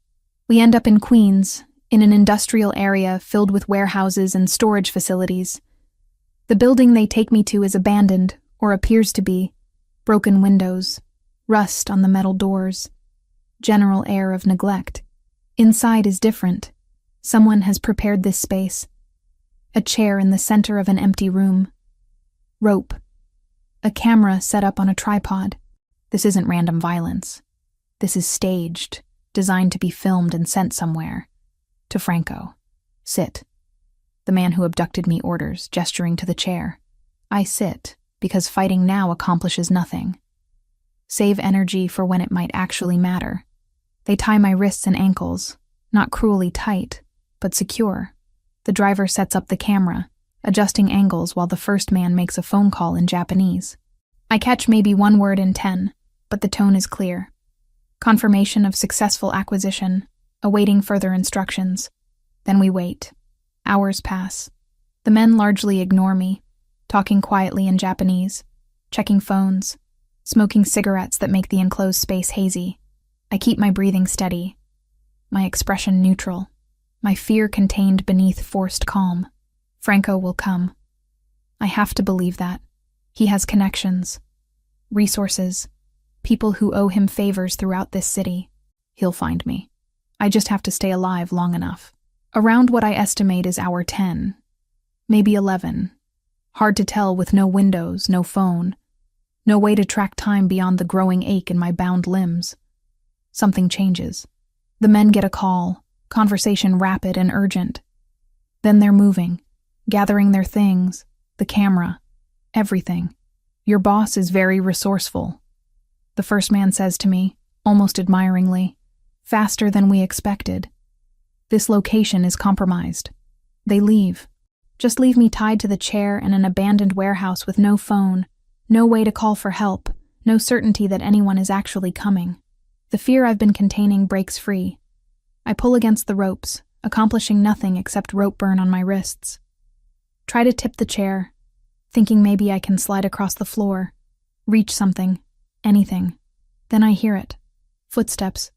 We end up in Queens, in an industrial area filled with warehouses and storage facilities. The building they take me to is abandoned, or appears to be. Broken windows, rust on the metal doors, general air of neglect. Inside is different. Someone has prepared this space. A chair in the center of an empty room. Rope. A camera set up on a tripod. This isn't random violence. This is staged, designed to be filmed and sent somewhere. To Franco. Sit. The man who abducted me orders, gesturing to the chair. I sit, because fighting now accomplishes nothing. Save energy for when it might actually matter. They tie my wrists and ankles, not cruelly tight, but secure. The driver sets up the camera, adjusting angles while the first man makes a phone call in Japanese. I catch maybe one word in 10, but the tone is clear. Confirmation of successful acquisition, awaiting further instructions. Then we wait. Hours pass. The men largely ignore me, talking quietly in Japanese, checking phones, smoking cigarettes that make the enclosed space hazy. I keep my breathing steady, my expression neutral, my fear contained beneath forced calm. Franco will come. I have to believe that. He has connections, resources, people who owe him favors throughout this city. He'll find me. I just have to stay alive long enough. Around what I estimate is hour 10, maybe 11. Hard to tell with no windows, no phone, no way to track time beyond the growing ache in my bound limbs. Something changes. The men get a call, conversation rapid and urgent. Then they're moving, gathering their things, the camera, everything. Your boss is very resourceful. The first man says to me, almost admiringly, faster than we expected. This location is compromised. They leave. Just leave me tied to the chair in an abandoned warehouse with no phone, no way to call for help, no certainty that anyone is actually coming. The fear I've been containing breaks free. I pull against the ropes, accomplishing nothing except rope burn on my wrists. Try to tip the chair, thinking maybe I can slide across the floor, reach something, anything. Then I hear it. Footsteps.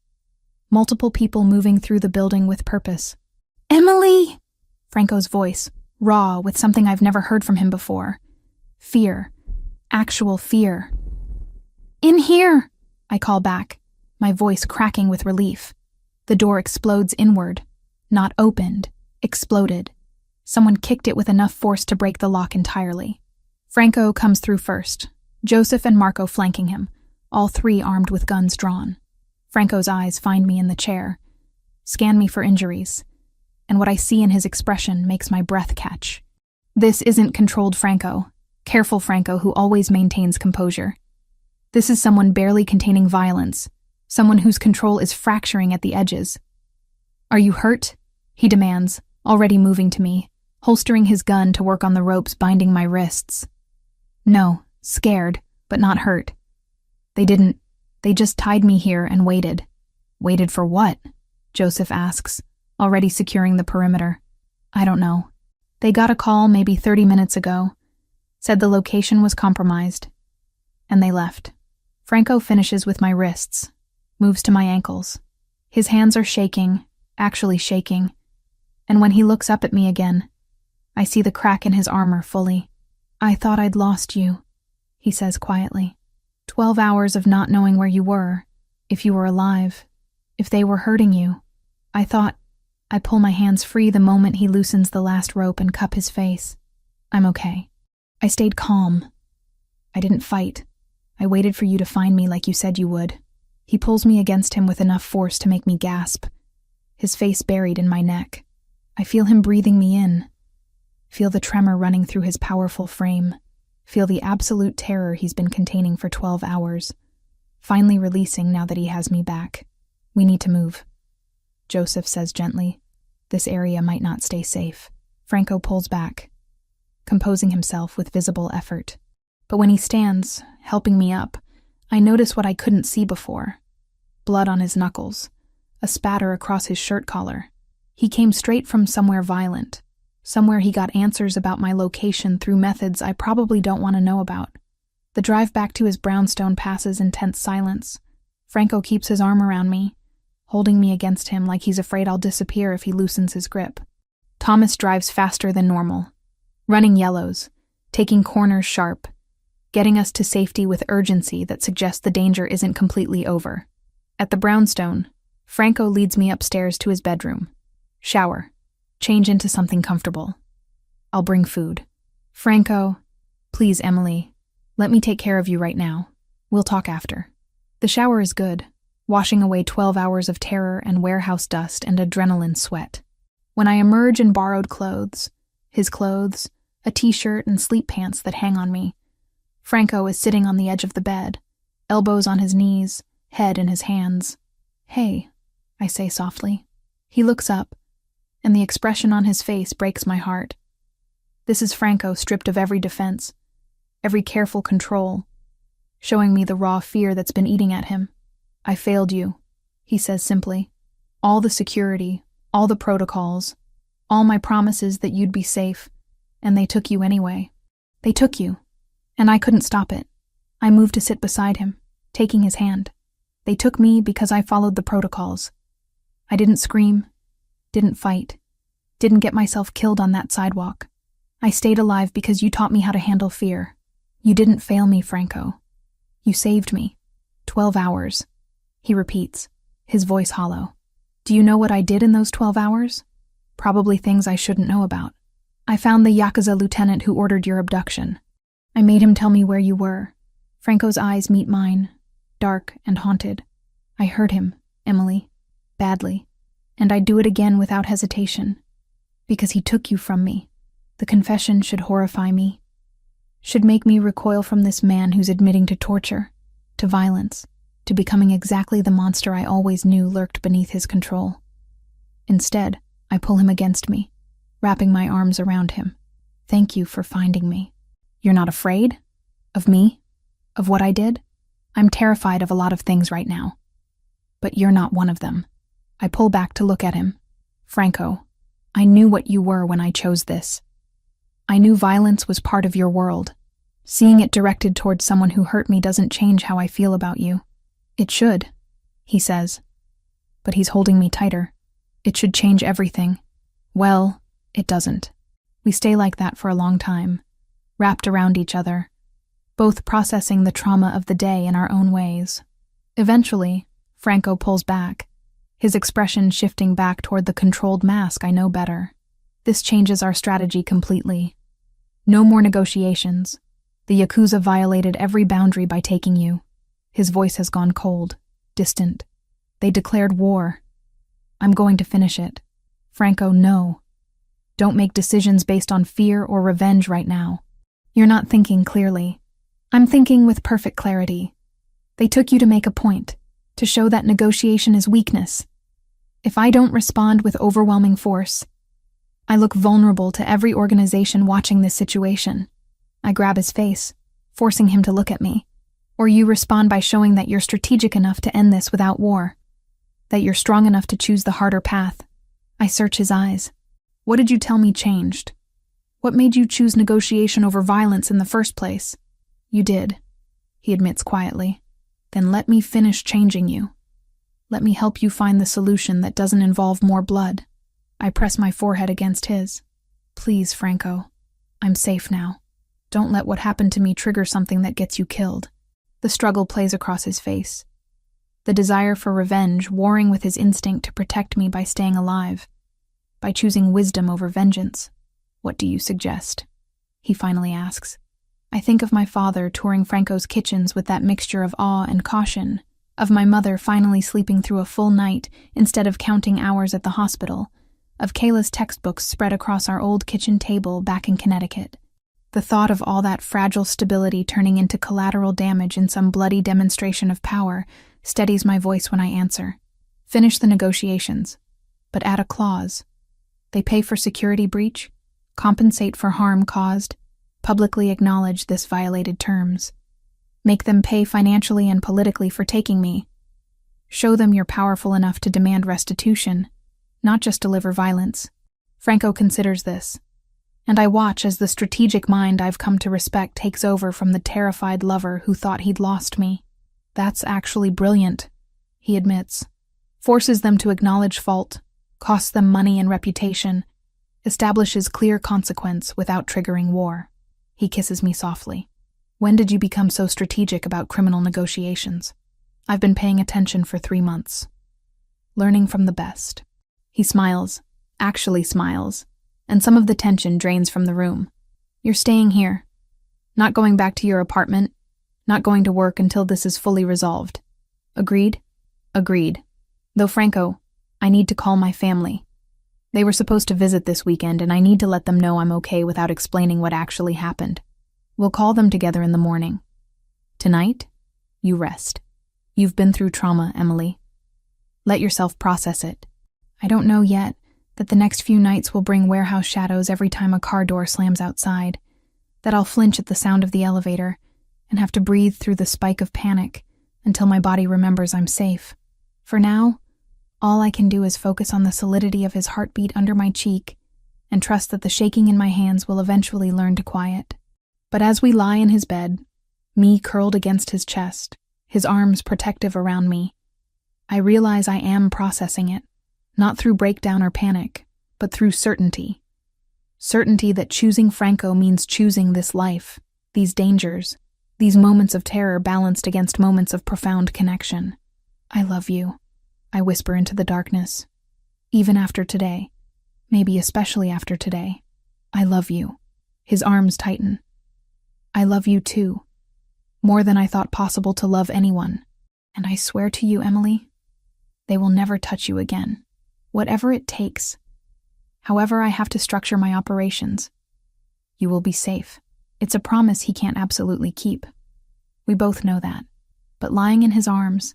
Multiple people moving through the building with purpose. Emily! Franco's voice, raw with something I've never heard from him before. Fear. Actual fear. In here! I call back, my voice cracking with relief. The door explodes inward. Not opened. Exploded. Someone kicked it with enough force to break the lock entirely. Franco comes through first, Joseph and Marco flanking him, all three armed with guns drawn. Franco's eyes find me in the chair, scan me for injuries, and what I see in his expression makes my breath catch. This isn't controlled Franco, careful Franco who always maintains composure. This is someone barely containing violence, someone whose control is fracturing at the edges. Are you hurt? He demands, already moving to me, holstering his gun to work on the ropes binding my wrists. No, scared, but not hurt. They just tied me here and waited. Waited for what? Joseph asks, already securing the perimeter. I don't know. They got a call maybe 30 minutes ago, said the location was compromised, and they left. Franco finishes with my wrists, moves to my ankles. His hands are shaking, actually shaking, and when he looks up at me again, I see the crack in his armor fully. I thought I'd lost you, he says quietly. 12 hours of not knowing where you were, if you were alive, if they were hurting you. I pull my hands free the moment he loosens the last rope and cup his face. I'm okay. I stayed calm. I didn't fight. I waited for you to find me like you said you would. He pulls me against him with enough force to make me gasp, his face buried in my neck. I feel him breathing me in. Feel the tremor running through his powerful frame. Feel the absolute terror he's been containing for 12 hours, finally releasing now that he has me back. We need to move, Joseph says gently. This area might not stay safe. Franco pulls back, composing himself with visible effort. But when he stands, helping me up, I notice what I couldn't see before. Blood on his knuckles, a spatter across his shirt collar. He came straight from somewhere violent, somewhere he got answers about my location through methods I probably don't want to know about. The drive back to his brownstone passes in tense silence. Franco keeps his arm around me, holding me against him like he's afraid I'll disappear if he loosens his grip. Thomas drives faster than normal, running yellows, taking corners sharp, getting us to safety with urgency that suggests the danger isn't completely over. At the brownstone, Franco leads me upstairs to his bedroom. Shower. Change into something comfortable. I'll bring food. Franco, please, Emily, let me take care of you right now. We'll talk after. The shower is good, washing away 12 hours of terror and warehouse dust and adrenaline sweat. When I emerge in borrowed clothes, his clothes, a t-shirt and sleep pants that hang on me, Franco is sitting on the edge of the bed, elbows on his knees, head in his hands. Hey, I say softly. He looks up, and the expression on his face breaks my heart. This is Franco stripped of every defense, every careful control, showing me the raw fear that's been eating at him. I failed you, he says simply. All the security, all the protocols, all my promises that you'd be safe, and they took you anyway. They took you, and I couldn't stop it. I moved to sit beside him, taking his hand. They took me because I followed the protocols. I didn't scream, didn't fight, didn't get myself killed on that sidewalk. I stayed alive because you taught me how to handle fear. You didn't fail me, Franco. You saved me. 12 hours, he repeats, his voice hollow. Do you know what I did in those 12 hours? Probably things I shouldn't know about. I found the Yakuza lieutenant who ordered your abduction. I made him tell me where you were. Franco's eyes meet mine, dark and haunted. I hurt him, Emily, badly, and I'd do it again without hesitation. Because he took you from me. The confession should horrify me, should make me recoil from this man who's admitting to torture, to violence, to becoming exactly the monster I always knew lurked beneath his control. Instead, I pull him against me, wrapping my arms around him. Thank you for finding me. You're not afraid? Of me? Of what I did? I'm terrified of a lot of things right now. But you're not one of them. I pull back to look at him. Franco, I knew what you were when I chose this. I knew violence was part of your world. Seeing it directed towards someone who hurt me doesn't change how I feel about you. It should, he says. But he's holding me tighter. It should change everything. Well, it doesn't. We stay like that for a long time, wrapped around each other, both processing the trauma of the day in our own ways. Eventually, Franco pulls back, his expression shifting back toward the controlled mask I know better. This changes our strategy completely. No more negotiations. The Yakuza violated every boundary by taking you. His voice has gone cold, distant. They declared war. I'm going to finish it. Franco, no. Don't make decisions based on fear or revenge right now. You're not thinking clearly. I'm thinking with perfect clarity. They took you to make a point, to show that negotiation is weakness. If I don't respond with overwhelming force, I look vulnerable to every organization watching this situation. I grab his face, forcing him to look at me. Or you respond by showing that you're strategic enough to end this without war, that you're strong enough to choose the harder path. I search his eyes. What did you tell me changed? What made you choose negotiation over violence in the first place? You did, he admits quietly. Then let me finish changing you. Let me help you find the solution that doesn't involve more blood. I press my forehead against his. Please, Franco. I'm safe now. Don't let what happened to me trigger something that gets you killed. The struggle plays across his face. The desire for revenge warring with his instinct to protect me by staying alive, by choosing wisdom over vengeance. What do you suggest? He finally asks. I think of my father touring Franco's kitchens with that mixture of awe and caution, of my mother finally sleeping through a full night instead of counting hours at the hospital, of Kayla's textbooks spread across our old kitchen table back in Connecticut. The thought of all that fragile stability turning into collateral damage in some bloody demonstration of power steadies my voice when I answer. Finish the negotiations, but add a clause. They pay for security breach, compensate for harm caused, publicly acknowledge this violated terms. Make them pay financially and politically for taking me. Show them you're powerful enough to demand restitution, not just deliver violence. Franco considers this, and I watch as the strategic mind I've come to respect takes over from the terrified lover who thought he'd lost me. That's actually brilliant, he admits. Forces them to acknowledge fault, costs them money and reputation, establishes clear consequence without triggering war. He kisses me softly. When did you become so strategic about criminal negotiations? I've been paying attention for 3 months. Learning from the best. He smiles, actually smiles, and some of the tension drains from the room. You're staying here. Not going back to your apartment. Not going to work until this is fully resolved. Agreed? Agreed. Though Franco, I need to call my family. They were supposed to visit this weekend, and I need to let them know I'm okay without explaining what actually happened. We'll call them together in the morning. Tonight, you rest. You've been through trauma, Emily. Let yourself process it. I don't know yet that the next few nights will bring warehouse shadows every time a car door slams outside, that I'll flinch at the sound of the elevator and have to breathe through the spike of panic until my body remembers I'm safe. For now, all I can do is focus on the solidity of his heartbeat under my cheek and trust that the shaking in my hands will eventually learn to quiet. But as we lie in his bed, me curled against his chest, his arms protective around me, I realize I am processing it, not through breakdown or panic, but through certainty. Certainty that choosing Franco means choosing this life, these dangers, these moments of terror balanced against moments of profound connection. I love you, I whisper into the darkness. Even after today, maybe especially after today, I love you. His arms tighten. I love you too. More than I thought possible to love anyone. And I swear to you, Emily, they will never touch you again. Whatever it takes. However I have to structure my operations. You will be safe. It's a promise he can't absolutely keep. We both know that. But lying in his arms,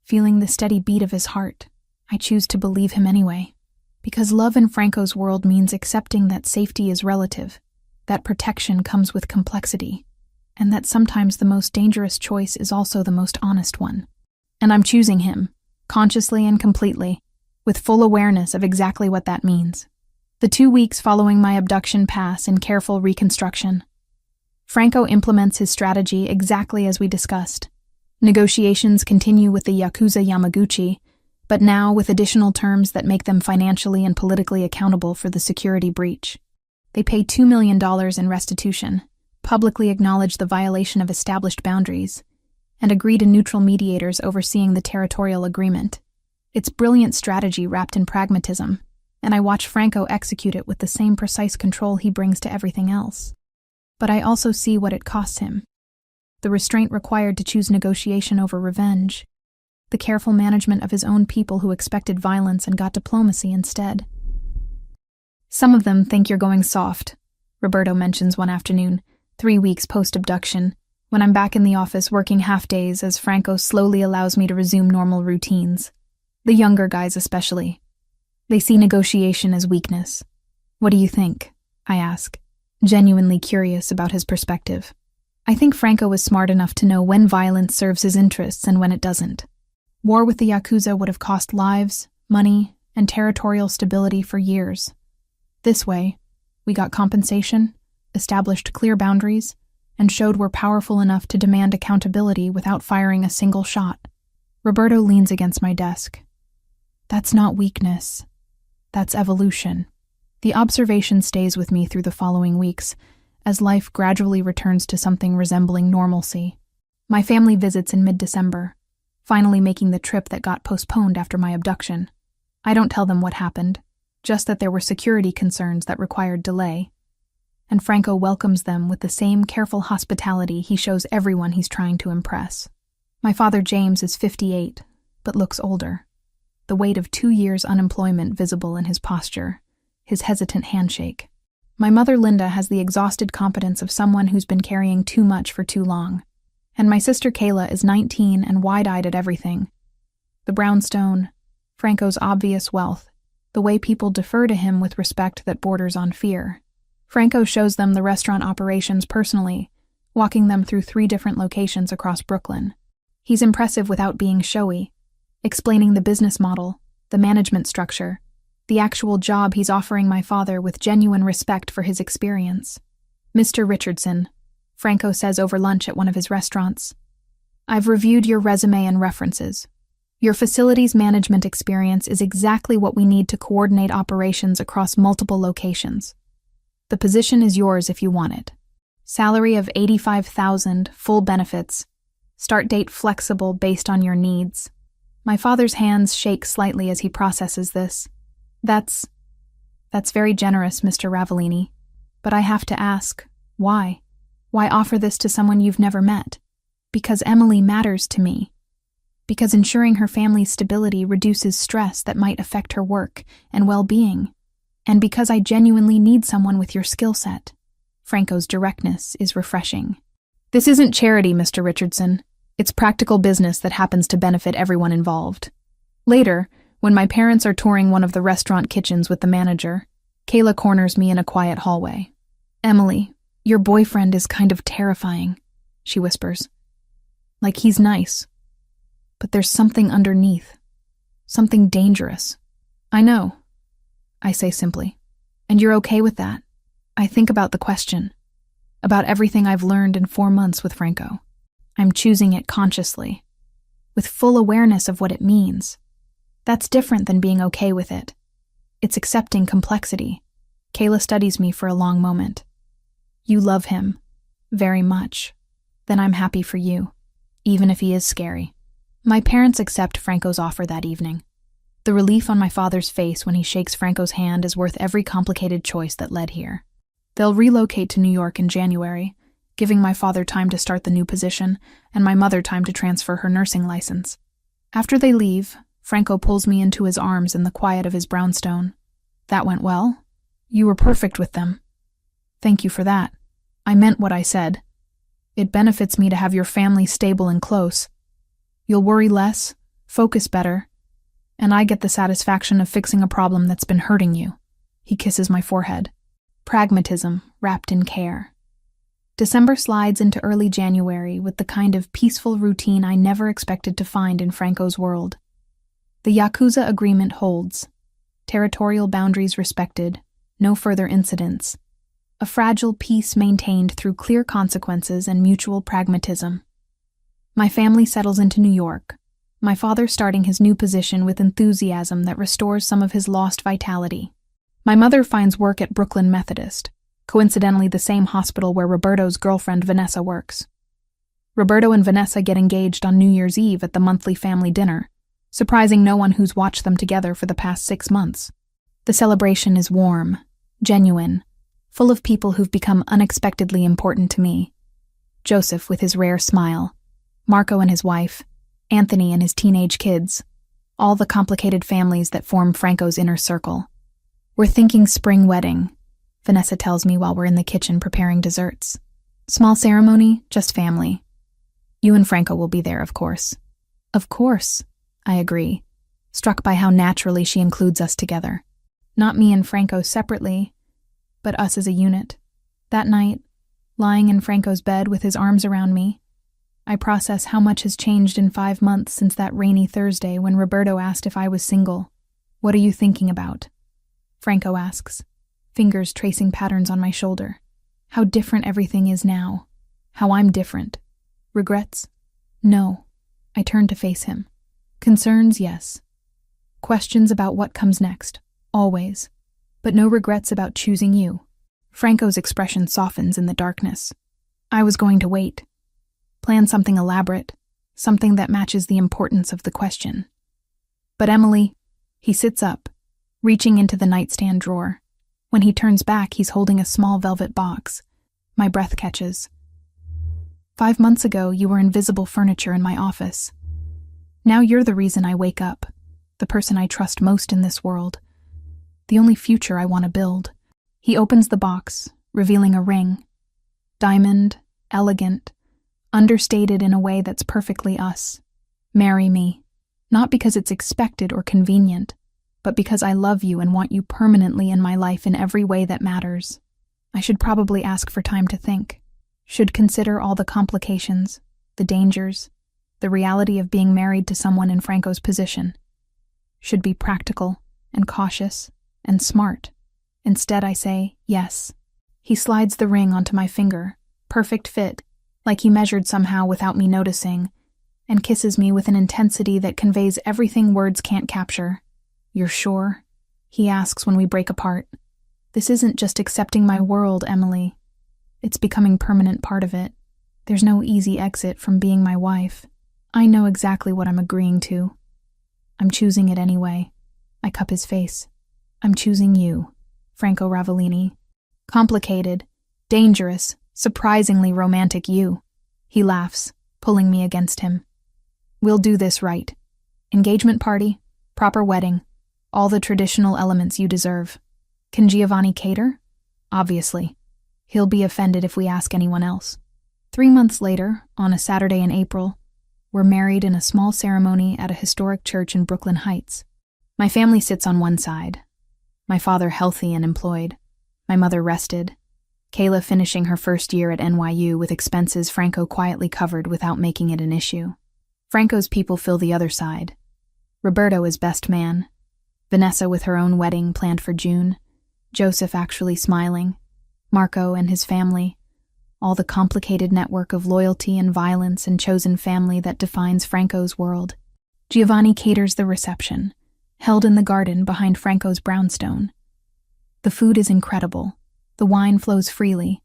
feeling the steady beat of his heart, I choose to believe him anyway. Because love in Franco's world means accepting that safety is relative, that protection comes with complexity, and that sometimes the most dangerous choice is also the most honest one. And I'm choosing him, consciously and completely, with full awareness of exactly what that means. The 2 weeks following my abduction pass in careful reconstruction. Franco implements his strategy exactly as we discussed. Negotiations continue with the Yakuza Yamaguchi, but now with additional terms that make them financially and politically accountable for the security breach. They pay $2 million in restitution, publicly acknowledge the violation of established boundaries, and agree to neutral mediators overseeing the territorial agreement. It's brilliant strategy wrapped in pragmatism, and I watch Franco execute it with the same precise control he brings to everything else. But I also see what it costs him. The restraint required to choose negotiation over revenge. The careful management of his own people who expected violence and got diplomacy instead. Some of them think you're going soft, Roberto mentions one afternoon, 3 weeks post-abduction, when I'm back in the office working half-days as Franco slowly allows me to resume normal routines. The younger guys especially. They see negotiation as weakness. What do you think? I ask, genuinely curious about his perspective. I think Franco is smart enough to know when violence serves his interests and when it doesn't. War with the Yakuza would have cost lives, money, and territorial stability for years. This way, we got compensation, established clear boundaries, and showed we're powerful enough to demand accountability without firing a single shot. Roberto leans against my desk. That's not weakness. That's evolution. The observation stays with me through the following weeks, as life gradually returns to something resembling normalcy. My family visits in mid-December, finally making the trip that got postponed after my abduction. I don't tell them what happened, just that there were security concerns that required delay. And Franco welcomes them with the same careful hospitality he shows everyone he's trying to impress. My father James is 58, but looks older. The weight of 2 years' unemployment visible in his posture, his hesitant handshake. My mother Linda has the exhausted competence of someone who's been carrying too much for too long. And my sister Kayla is 19 and wide-eyed at everything. The brownstone, Franco's obvious wealth, the way people defer to him with respect that borders on fear. Franco shows them the restaurant operations personally, walking them through 3 different locations across Brooklyn. He's impressive without being showy, explaining the business model, the management structure, the actual job he's offering my father with genuine respect for his experience. "Mr. Richardson," Franco says over lunch at one of his restaurants, "I've reviewed your resume and references. Your facilities management experience is exactly what we need to coordinate operations across multiple locations. The position is yours if you want it. Salary of $85,000, full benefits. Start date flexible based on your needs." My father's hands shake slightly as he processes this. That's very generous, Mr. Ravellini. But I have to ask, why? Why offer this to someone you've never met? Because Emily matters to me. Because ensuring her family's stability reduces stress that might affect her work and well-being. And because I genuinely need someone with your skill set. Franco's directness is refreshing. "This isn't charity, Mr. Richardson. It's practical business that happens to benefit everyone involved." Later, when my parents are touring one of the restaurant kitchens with the manager, Kayla corners me in a quiet hallway. "Emily, your boyfriend is kind of terrifying," she whispers. "Like he's nice. But there's something underneath. Something dangerous." "I know," I say simply. "And you're okay with that?" I think about the question. About everything I've learned in 4 months with Franco. I'm choosing it consciously, with full awareness of what it means. That's different than being okay with it. It's accepting complexity. Kayla studies me for a long moment. "You love him. Very much. Then I'm happy for you, even if he is scary." My parents accept Franco's offer that evening. The relief on my father's face when he shakes Franco's hand is worth every complicated choice that led here. They'll relocate to New York in January, giving my father time to start the new position and my mother time to transfer her nursing license. After they leave, Franco pulls me into his arms in the quiet of his brownstone. "That went well. You were perfect with them. Thank you for that. I meant what I said. It benefits me to have your family stable and close. You'll worry less, focus better, and I get the satisfaction of fixing a problem that's been hurting you." He kisses my forehead. Pragmatism wrapped in care. December slides into early January with the kind of peaceful routine I never expected to find in Franco's world. The Yakuza agreement holds. Territorial boundaries respected, no further incidents. A fragile peace maintained through clear consequences and mutual pragmatism. My family settles into New York, my father starting his new position with enthusiasm that restores some of his lost vitality. My mother finds work at Brooklyn Methodist, coincidentally the same hospital where Roberto's girlfriend Vanessa works. Roberto and Vanessa get engaged on New Year's Eve at the monthly family dinner, surprising no one who's watched them together for the past 6 months. The celebration is warm, genuine, full of people who've become unexpectedly important to me. Joseph with his rare smile, Marco and his wife, Anthony and his teenage kids, all the complicated families that form Franco's inner circle. "We're thinking spring wedding," Vanessa tells me while we're in the kitchen preparing desserts. "Small ceremony, just family. You and Franco will be there, of course." "Of course," I agree, struck by how naturally she includes us together. Not me and Franco separately, but us as a unit. That night, lying in Franco's bed with his arms around me, I process how much has changed in 5 months since that rainy Thursday when Roberto asked if I was single. "What are you thinking about?" Franco asks, fingers tracing patterns on my shoulder. How different everything is now. How I'm different. Regrets? No. I turn to face him. Concerns, yes. Questions about what comes next, always. But no regrets about choosing you. Franco's expression softens in the darkness. I was going to wait. Plan something elaborate, something that matches the importance of the question. But Emily, he sits up, reaching into the nightstand drawer. When he turns back, he's holding a small velvet box. My breath catches. 5 months ago, you were invisible furniture in my office. Now you're the reason I wake up, the person I trust most in this world, the only future I want to build. He opens the box, revealing a ring. Diamond, elegant, understated in a way that's perfectly us. Marry me, not because it's expected or convenient, but because I love you and want you permanently in my life in every way that matters. I should probably ask for time to think. Should consider all the complications, the dangers, the reality of being married to someone in Franco's position. Should be practical and cautious and smart. Instead, I say, yes. He slides the ring onto my finger, perfect fit, like he measured somehow without me noticing, and kisses me with an intensity that conveys everything words can't capture. You're sure? He asks when we break apart. This isn't just accepting my world, Emily. It's becoming permanent part of it. There's no easy exit from being my wife. I know exactly what I'm agreeing to. I'm choosing it anyway. I cup his face. I'm choosing you, Franco Ravellini. Complicated, dangerous, surprisingly romantic you. He laughs, pulling me against him. We'll do this right. Engagement party, proper wedding, all the traditional elements you deserve. Can Giovanni cater? Obviously. He'll be offended if we ask anyone else. 3 months later, on a Saturday in April, we're married in a small ceremony at a historic church in Brooklyn Heights. My family sits on one side. My father healthy and employed. My mother rested. Kayla finishing her first year at NYU with expenses Franco quietly covered without making it an issue. Franco's people fill the other side. Roberto is best man. Vanessa with her own wedding planned for June. Joseph actually smiling. Marco and his family. All the complicated network of loyalty and violence and chosen family that defines Franco's world. Giovanni caters the reception, held in the garden behind Franco's brownstone. The food is incredible. The wine flows freely.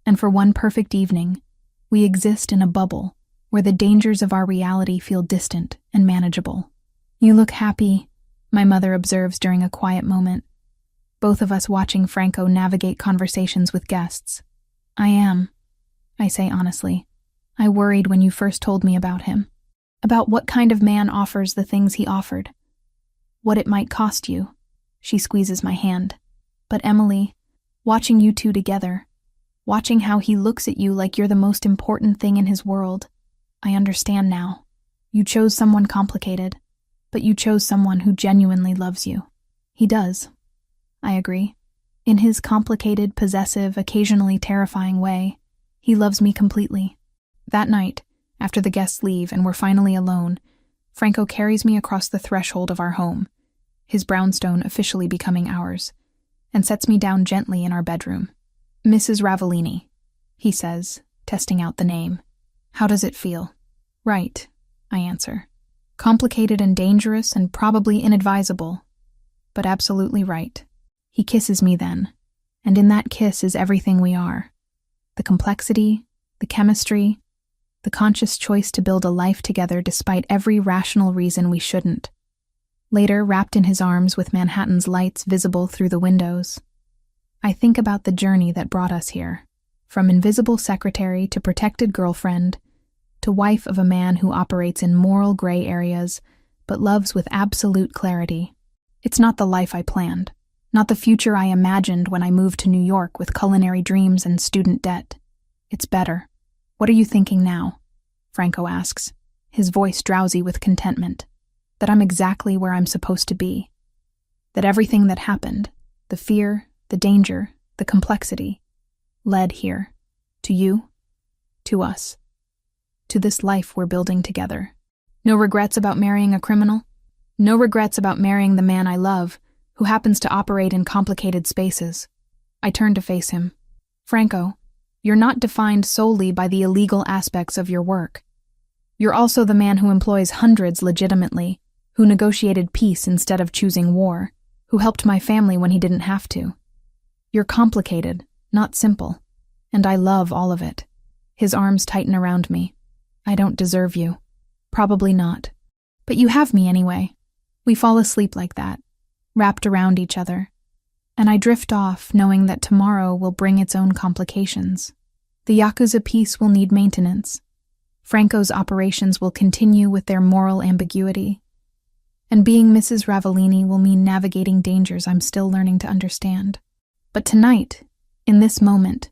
And for one perfect evening, we exist in a bubble where the dangers of our reality feel distant and manageable. You look happy, my mother observes during a quiet moment. Both of us watching Franco navigate conversations with guests. I am, I say honestly. I worried when you first told me about him. About what kind of man offers the things he offered. What it might cost you. She squeezes my hand. But Emily, watching you two together, watching how he looks at you like you're the most important thing in his world, I understand now. You chose someone complicated, but you chose someone who genuinely loves you. He does. I agree. In his complicated, possessive, occasionally terrifying way, he loves me completely. That night, after the guests leave and we're finally alone, Franco carries me across the threshold of our home, his brownstone officially becoming ours, and sets me down gently in our bedroom. Mrs. Ravellini, he says, testing out the name. How does it feel? Right, I answer. Complicated and dangerous and probably inadvisable, but absolutely right. He kisses me then, and in that kiss is everything we are. The complexity, the chemistry, the conscious choice to build a life together despite every rational reason we shouldn't. Later, wrapped in his arms with Manhattan's lights visible through the windows, I think about the journey that brought us here, from invisible secretary to protected girlfriend, to wife of a man who operates in moral gray areas, but loves with absolute clarity. It's not the life I planned. Not the future I imagined when I moved to New York with culinary dreams and student debt. It's better. What are you thinking now? Franco asks, his voice drowsy with contentment. That I'm exactly where I'm supposed to be. That everything that happened, the fear, the danger, the complexity, led here. To you, to us, to this life we're building together. No regrets about marrying a criminal? No regrets about marrying the man I love, who happens to operate in complicated spaces. I turn to face him. Franco, you're not defined solely by the illegal aspects of your work. You're also the man who employs hundreds legitimately, who negotiated peace instead of choosing war, who helped my family when he didn't have to. You're complicated, not simple, and I love all of it. His arms tighten around me. I don't deserve you. Probably not. But you have me anyway. We fall asleep like that, wrapped around each other, and I drift off knowing that tomorrow will bring its own complications. The Yakuza piece will need maintenance. Franco's operations will continue with their moral ambiguity. And being Mrs. Ravellini will mean navigating dangers I'm still learning to understand. But tonight, in this moment,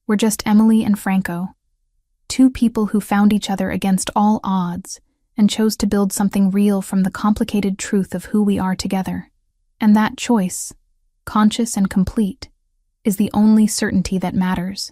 we're just Emily and Franco, two people who found each other against all odds and chose to build something real from the complicated truth of who we are together. And that choice, conscious and complete, is the only certainty that matters.